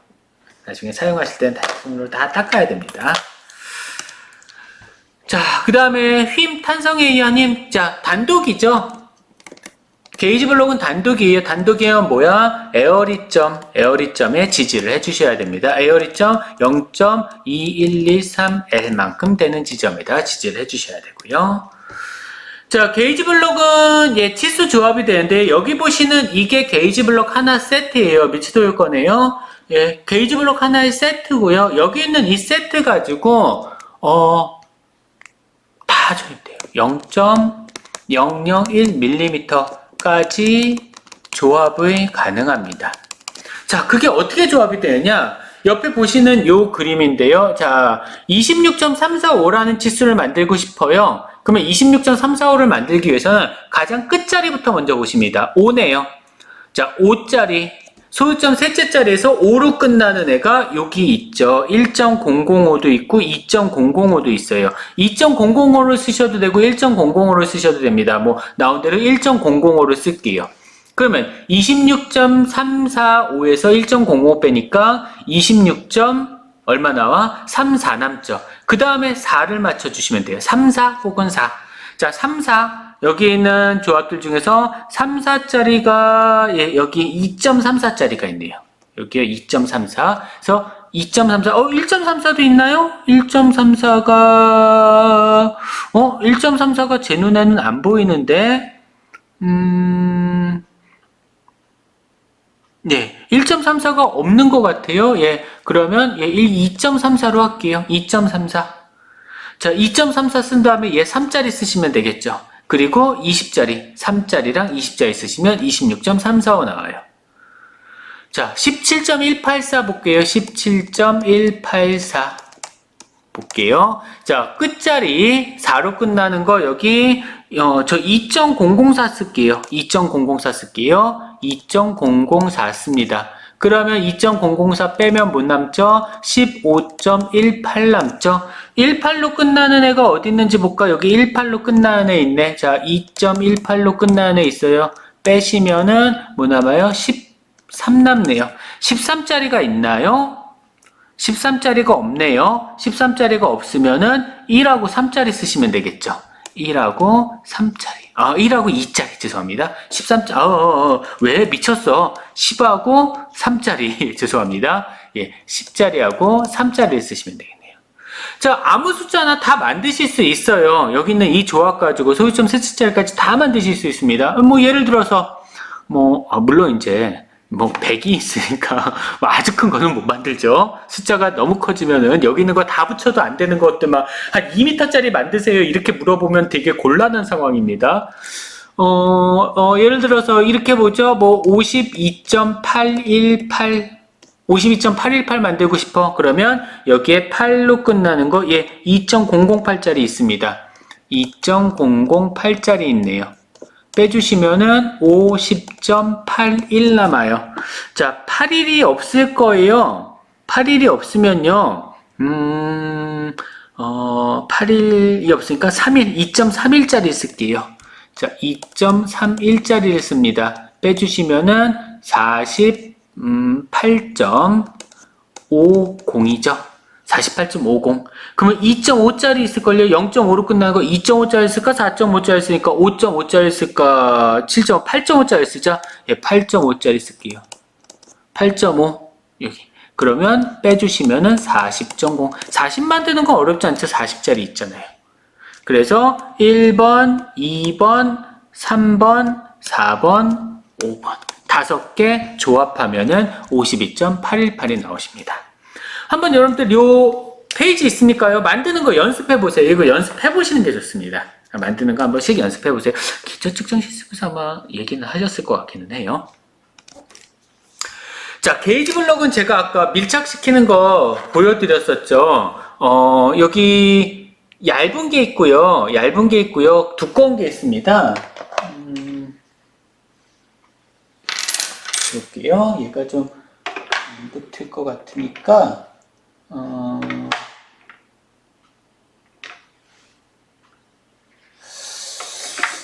나중에 사용하실 때는 다시 손으로 다 닦아야 됩니다. 자, 그 다음에 탄성에 의한 힘. 자, 단독이죠. 게이지 블록은 단독이에요. 단독이면 뭐야? 에어리점에 지지를 해주셔야 됩니다. 에어리점 0.2123L만큼 되는 지점에다 지지를 해주셔야 되고요. 자, 게이지 블록은 치수 조합이 되는데 여기 보시는 이게 게이지 블록 하나 세트예요. 미치도 요건이에요. 게이지 블록 하나의 세트고요. 여기 있는 이 세트 가지고 다 조립돼요. 0.001mm 까지 조합이 가능합니다. 자, 그게 어떻게 조합이 되느냐? 옆에 보시는 요 그림인데요. 자, 26.345라는 치수를 만들고 싶어요. 그러면 26.345를 만들기 위해서는 가장 끝자리부터 먼저 보십니다. 5네요. 자, 5짜리. 소유점 셋째 자리에서 5로 끝나는 애가 여기 있죠. 1.005도 있고 2.005도 있어요. 2.005를 쓰셔도 되고 1.005를 쓰셔도 됩니다. 뭐 나온 대로 1.005를 쓸게요. 그러면 26.345에서 1.05 빼니까 26. 얼마 나와? 34 남죠. 그 다음에 4를 맞춰주시면 돼요. 3, 4 혹은 4. 자, 3, 4. 여기 있는 조합들 중에서 3, 4짜리가 여기 2.34짜리가 있네요. 여기에 2.34. 그래서 2.34. 1.34도 있나요? 1.34가 제 눈에는 안 보이는데. 네, 1.34가 없는 것 같아요. 그러면 2.34로 할게요. 2.34. 자, 2.34 쓴 다음에 3짜리 쓰시면 되겠죠. 그리고 20짜리, 3짜리랑 20짜리 쓰시면 26.345 나와요. 자, 17.184 볼게요. 17.184 볼게요. 자, 끝자리 4로 끝나는 거 여기 저 2.004 쓸게요. 2.004 쓸게요. 2.004 씁니다. 그러면 2.004 빼면 못 남죠? 15.18 남죠? 18로 끝나는 애가 어디 있는지 볼까? 여기 18로 끝나는 애 있네. 자, 2.18로 끝나는 애 있어요. 빼시면은 뭐 남아요? 13 남네요. 13짜리가 있나요? 13짜리가 없네요. 13짜리가 없으면은 1하고 3짜리 쓰시면 되겠죠. 1하고 3짜리. 1하고 2짜리. 죄송합니다. 13짜리. 왜 미쳤어? 10하고 3짜리. 죄송합니다. 예, 10짜리하고 3짜리를 쓰시면 되겠네요. 자, 아무 숫자나 다 만드실 수 있어요. 여기 있는 이 조합 가지고 소유점 세 숫자리까지 다 만드실 수 있습니다. 뭐, 예를 들어서, 물론 이제, 100이 있으니까 아주 큰 거는 못 만들죠. 숫자가 너무 커지면은 여기 있는 거 다 붙여도 안 되는 것들 막 한 2m짜리 만드세요. 이렇게 물어보면 되게 곤란한 상황입니다. 예를 들어서 이렇게 보죠. 52.818 만들고 싶어. 그러면 여기에 8로 끝나는 거, 2.008짜리 있습니다. 2.008짜리 있네요. 빼주시면은 50.81 남아요. 자, 8일이 없을 거예요. 8일이 없으면요, 8일이 없으니까 3일, 2.31짜리 쓸게요. 자, 2.31짜리를 씁니다. 빼주시면은 48.50이죠. 48.50. 그러면 2.5짜리 있을걸요? 0.5로 끝나는 거 2.5짜리 쓸까? 4.5짜리 쓰니까 5.5짜리 쓸까? 8.5짜리 쓰자. 8.5짜리 쓸게요. 8.5. 여기. 그러면 빼주시면은 40.0. 40 만드는 건 어렵지 않죠? 40짜리 있잖아요. 그래서 1번, 2번, 3번, 4번, 5번. 5개 조합하면은 52.818이 나오십니다. 한번 여러분들 요 페이지 있으니까요. 만드는 거 연습해 보세요. 이거 연습해 보시는 게 좋습니다. 만드는 거 한 번씩 연습해 보세요. 기초 측정 실습에서 아마 얘기는 하셨을 것 같기는 해요. 자, 게이지 블럭은 제가 아까 밀착시키는 거 보여드렸었죠. 여기 얇은 게 있고요. 두꺼운 게 있습니다. 볼게요. 얘가 좀 안 붙을 것 같으니까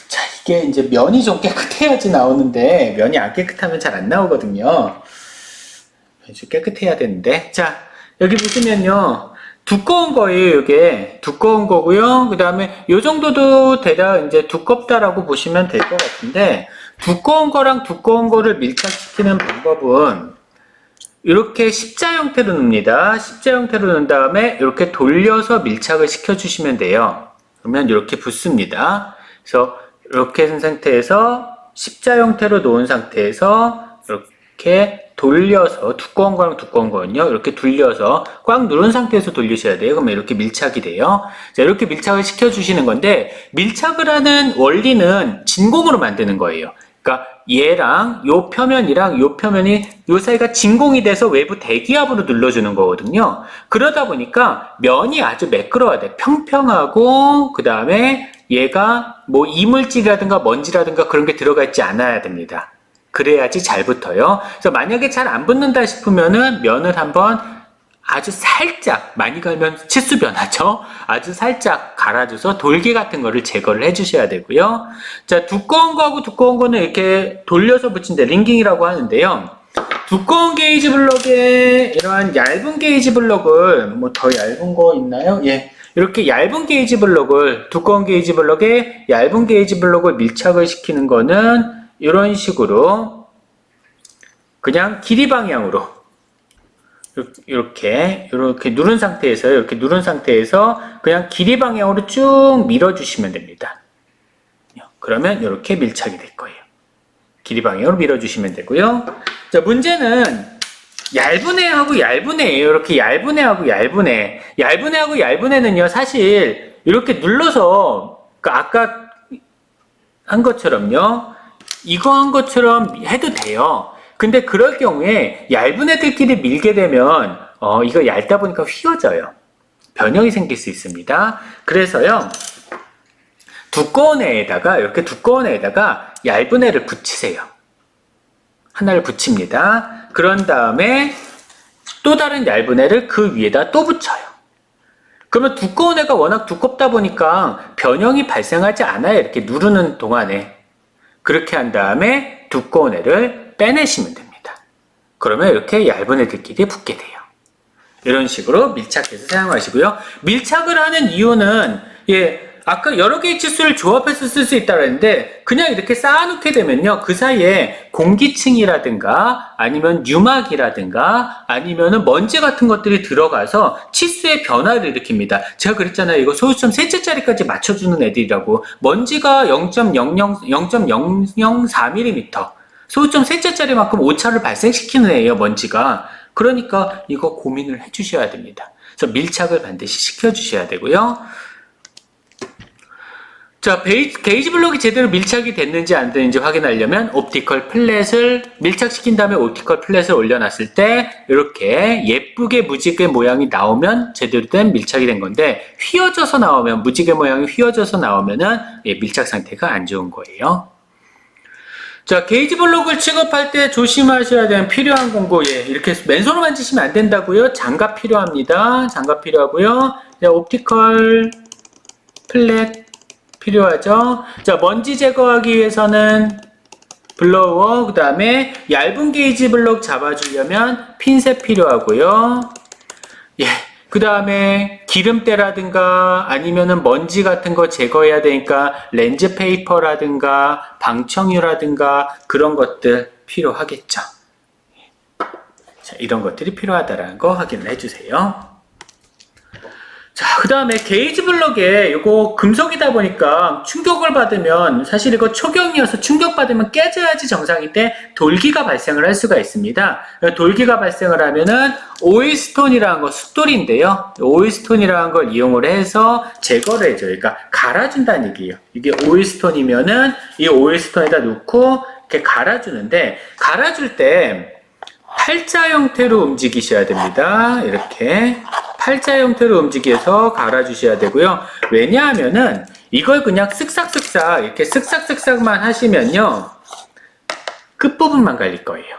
자, 이게 이제 면이 좀 깨끗해야지 나오는데 면이 안 깨끗하면 잘 안 나오거든요. 좀 깨끗해야 되는데. 자, 여기 보시면요, 두꺼운 거예요. 이게 두꺼운 거고요. 그 다음에 요 정도도 대략 이제 두껍다라고 보시면 될 것 같은데, 두꺼운 거랑 두꺼운 거를 밀착시키는 방법은 이렇게 십자 형태로 넣습니다. 십자 형태로 넣은 다음에 이렇게 돌려서 밀착을 시켜주시면 돼요. 그러면 이렇게 붙습니다. 그래서 이렇게 한 상태에서 십자 형태로 놓은 상태에서 이렇게 돌려서, 두꺼운 거랑 두꺼운 거는요, 이렇게 돌려서 꽉 누른 상태에서 돌리셔야 돼요. 그러면 이렇게 밀착이 돼요. 자, 이렇게 밀착을 시켜주시는 건데, 밀착을 하는 원리는 진공으로 만드는 거예요. 그러니까 얘랑 요 표면이랑 요 표면이 요 사이가 진공이 돼서 외부 대기압으로 눌러주는 거거든요. 그러다 보니까 면이 아주 매끄러워야 돼. 평평하고, 그 다음에 얘가 뭐 이물질이라든가 먼지라든가 그런 게 들어가 있지 않아야 됩니다. 그래야지 잘 붙어요. 그래서 만약에 잘 안 붙는다 싶으면은 면을 한번 아주 살짝, 많이 갈면 치수 변하죠. 아주 살짝 갈아줘서 돌기 같은 거를 제거를 해주셔야 되고요. 자, 두꺼운 거하고 두꺼운 거는 이렇게 돌려서 붙인데 링깅이라고 하는데요. 두꺼운 게이지 블럭에 이러한 얇은 게이지 블럭을, 뭐 더 얇은 거 있나요? 예. 이렇게 얇은 게이지 블럭을, 두꺼운 게이지 블럭에 얇은 게이지 블럭을 밀착을 시키는 거는 이런 식으로 그냥 길이 방향으로 이렇게 누른 상태에서 그냥 길이 방향으로 쭉 밀어주시면 됩니다. 그러면 이렇게 밀착이 될 거예요. 길이 방향으로 밀어주시면 되고요. 자, 문제는 얇은 애하고 얇은 애예요. 이렇게 얇은 애하고 얇은 애. 얇은 애하고 얇은 애는요, 사실 이렇게 눌러서 아까 한 것처럼요, 이거 한 것처럼 해도 돼요. 근데 그럴 경우에 얇은 애들끼리 밀게 되면 이거 얇다 보니까 휘어져요. 변형이 생길 수 있습니다. 그래서요, 이렇게 두꺼운 애에다가 얇은 애를 붙이세요. 하나를 붙입니다. 그런 다음에 또 다른 얇은 애를 그 위에다 또 붙여요. 그러면 두꺼운 애가 워낙 두껍다 보니까 변형이 발생하지 않아요. 이렇게 누르는 동안에. 그렇게 한 다음에 두꺼운 애를 빼내시면 됩니다. 그러면 이렇게 얇은 애들끼리 붙게 돼요. 이런 식으로 밀착해서 사용하시고요. 밀착을 하는 이유는 아까 여러 개의 치수를 조합해서 쓸 수 있다고 했는데 그냥 이렇게 쌓아놓게 되면요. 그 사이에 공기층이라든가 아니면 유막이라든가 아니면은 먼지 같은 것들이 들어가서 치수의 변화를 일으킵니다. 제가 그랬잖아요. 이거 소수점 셋째짜리까지 맞춰주는 애들이라고. 먼지가 0.004mm. 소수점 셋째짜리만큼 오차를 발생시키는 애예요. 먼지가. 그러니까 이거 고민을 해주셔야 됩니다. 그래서 밀착을 반드시 시켜주셔야 되고요. 자, 게이지 블록이 제대로 밀착이 됐는지 안 됐는지 확인하려면 옵티컬 플랫을 밀착시킨 다음에 옵티컬 플랫을 올려놨을 때 이렇게 예쁘게 무지개 모양이 나오면 제대로 된 밀착이 된 건데 휘어져서 나오면 무지개 모양이 휘어져서 나오면은 밀착 상태가 안 좋은 거예요. 자, 게이지 블록을 취급할 때 조심하셔야 되는 필요한 공구, 이렇게 맨손으로 만지시면 안 된다고요. 장갑 필요합니다. 장갑 필요하고요. 옵티컬 플랫 필요하죠. 자, 먼지 제거하기 위해서는 블로워, 그 다음에 얇은 게이지 블록 잡아주려면 핀셋 필요하고요. 그 다음에 기름때라든가 아니면은 먼지 같은 거 제거해야 되니까 렌즈 페이퍼라든가 방청유라든가 그런 것들 필요하겠죠. 자, 이런 것들이 필요하다라는 거 확인을 해주세요. 자, 그 다음에 게이지 블럭에 이거 금속이다 보니까 충격을 받으면 사실 이거 초경이어서 충격받으면 깨져야지 정상인데 돌기가 발생을 할 수가 있습니다. 돌기가 발생을 하면은 오일스톤이라는 거 숫돌인데요. 오일스톤이라는 걸 이용을 해서 제거를 해줘요. 그러니까 갈아준다는 얘기예요. 이게 오일스톤이면은 이 오일스톤에다 놓고 이렇게 갈아주는데 갈아줄 때 팔자 형태로 움직이셔야 됩니다. 이렇게 팔자 형태로 움직여서 갈아주셔야 되고요. 왜냐하면은 이걸 그냥 쓱싹쓱싹 이렇게 쓱싹쓱싹만 하시면요 끝부분만 갈릴 거예요.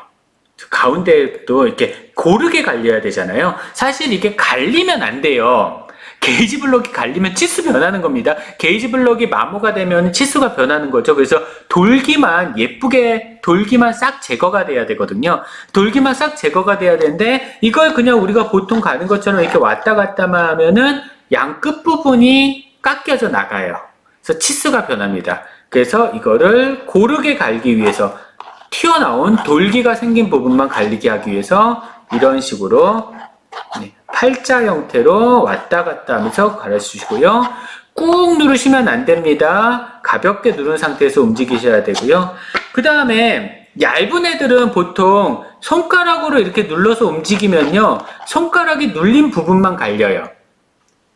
가운데도 이렇게 고르게 갈려야 되잖아요. 사실 이게 갈리면 안 돼요. 게이지 블록이 갈리면 치수 변하는 겁니다. 게이지 블록이 마모가 되면 치수가 변하는 거죠. 그래서 돌기만 예쁘게 돌기만 싹 제거가 돼야 되거든요. 돌기만 싹 제거가 돼야 되는데 이걸 그냥 우리가 보통 가는 것처럼 이렇게 왔다 갔다만 하면은 양 끝부분이 깎여져 나가요. 그래서 치수가 변합니다. 그래서 이거를 고르게 갈기 위해서 튀어나온 돌기가 생긴 부분만 갈리게 하기 위해서 이런 식으로 팔자 형태로 왔다 갔다 하면서 갈아주시고요. 꾹 누르시면 안 됩니다. 가볍게 누른 상태에서 움직이셔야 되고요. 그 다음에 얇은 애들은 보통 손가락으로 이렇게 눌러서 움직이면요. 손가락이 눌린 부분만 갈려요.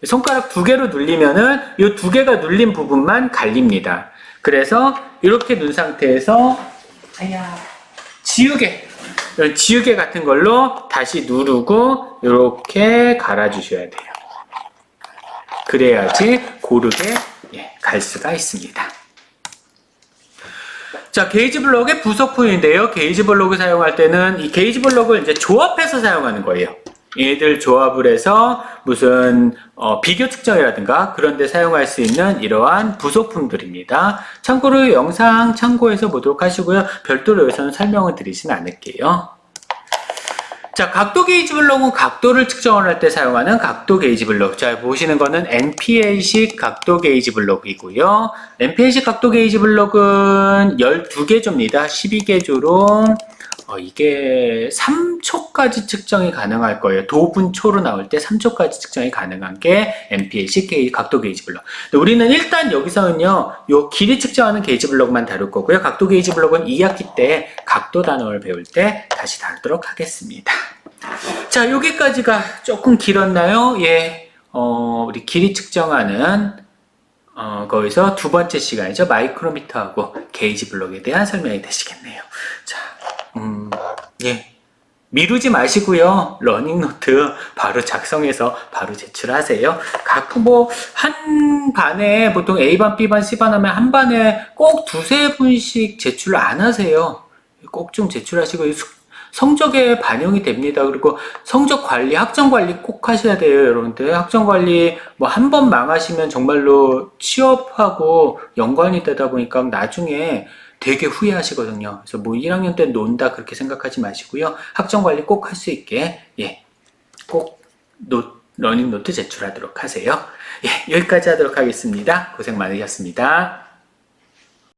손가락 두 개로 눌리면은 이 두 개가 눌린 부분만 갈립니다. 그래서 이렇게 눈 상태에서 지우개 같은 걸로 다시 누르고 이렇게 갈아주셔야 돼요. 그래야지 고르게 갈 수가 있습니다. 자, 게이지 블록의 부속품인데요. 게이지 블록을 사용할 때는 이 게이지 블록을 이제 조합해서 사용하는 거예요. 얘들 조합을 해서 무슨 비교 측정이라든가 그런 데 사용할 수 있는 이러한 부속품들입니다. 참고로 영상 참고해서 보도록 하시고요. 별도로 여기서는 설명을 드리진 않을게요. 자, 각도 게이지 블록은 각도를 측정을 할 때 사용하는 각도 게이지 블록. 자, 보시는 거는 NPL식 각도 게이지 블록이고요. NPL식 각도 게이지 블록은 12개조입니다. 12개조로 이게 3초까지 측정이 가능할 거예요. 도분초로 나올 때 3초까지 측정이 가능한 게 NPL식 각도 게이지 블록. 우리는 일단 여기서는요, 요 길이 측정하는 게이지 블록만 다룰 거고요. 각도 게이지 블록은 2학기 때 각도 단원을 배울 때 다시 다루도록 하겠습니다. 자, 여기까지가 조금 길었나요? 우리 길이 측정하는 거기서 두 번째 시간이죠. 마이크로미터하고 게이지 블록에 대한 설명이 되시겠네요. 자, 미루지 마시고요. 러닝노트 바로 작성해서 바로 제출하세요. 가끔 한 반에 보통 A반, B반, C반 하면 한 반에 꼭 두세 분씩 제출 안 하세요. 꼭 좀 제출하시고 성적에 반영이 됩니다. 그리고 성적 관리, 학점 관리 꼭 하셔야 돼요, 여러분들. 학점 관리 한 번 망하시면 정말로 취업하고 연관이 되다 보니까 나중에 되게 후회하시거든요. 그래서 뭐 1학년 때 논다 그렇게 생각하지 마시고요. 학점 관리 꼭 할 수 있게, 예, 꼭 러닝 노트 제출하도록 하세요. 예, 여기까지 하도록 하겠습니다. 고생 많으셨습니다.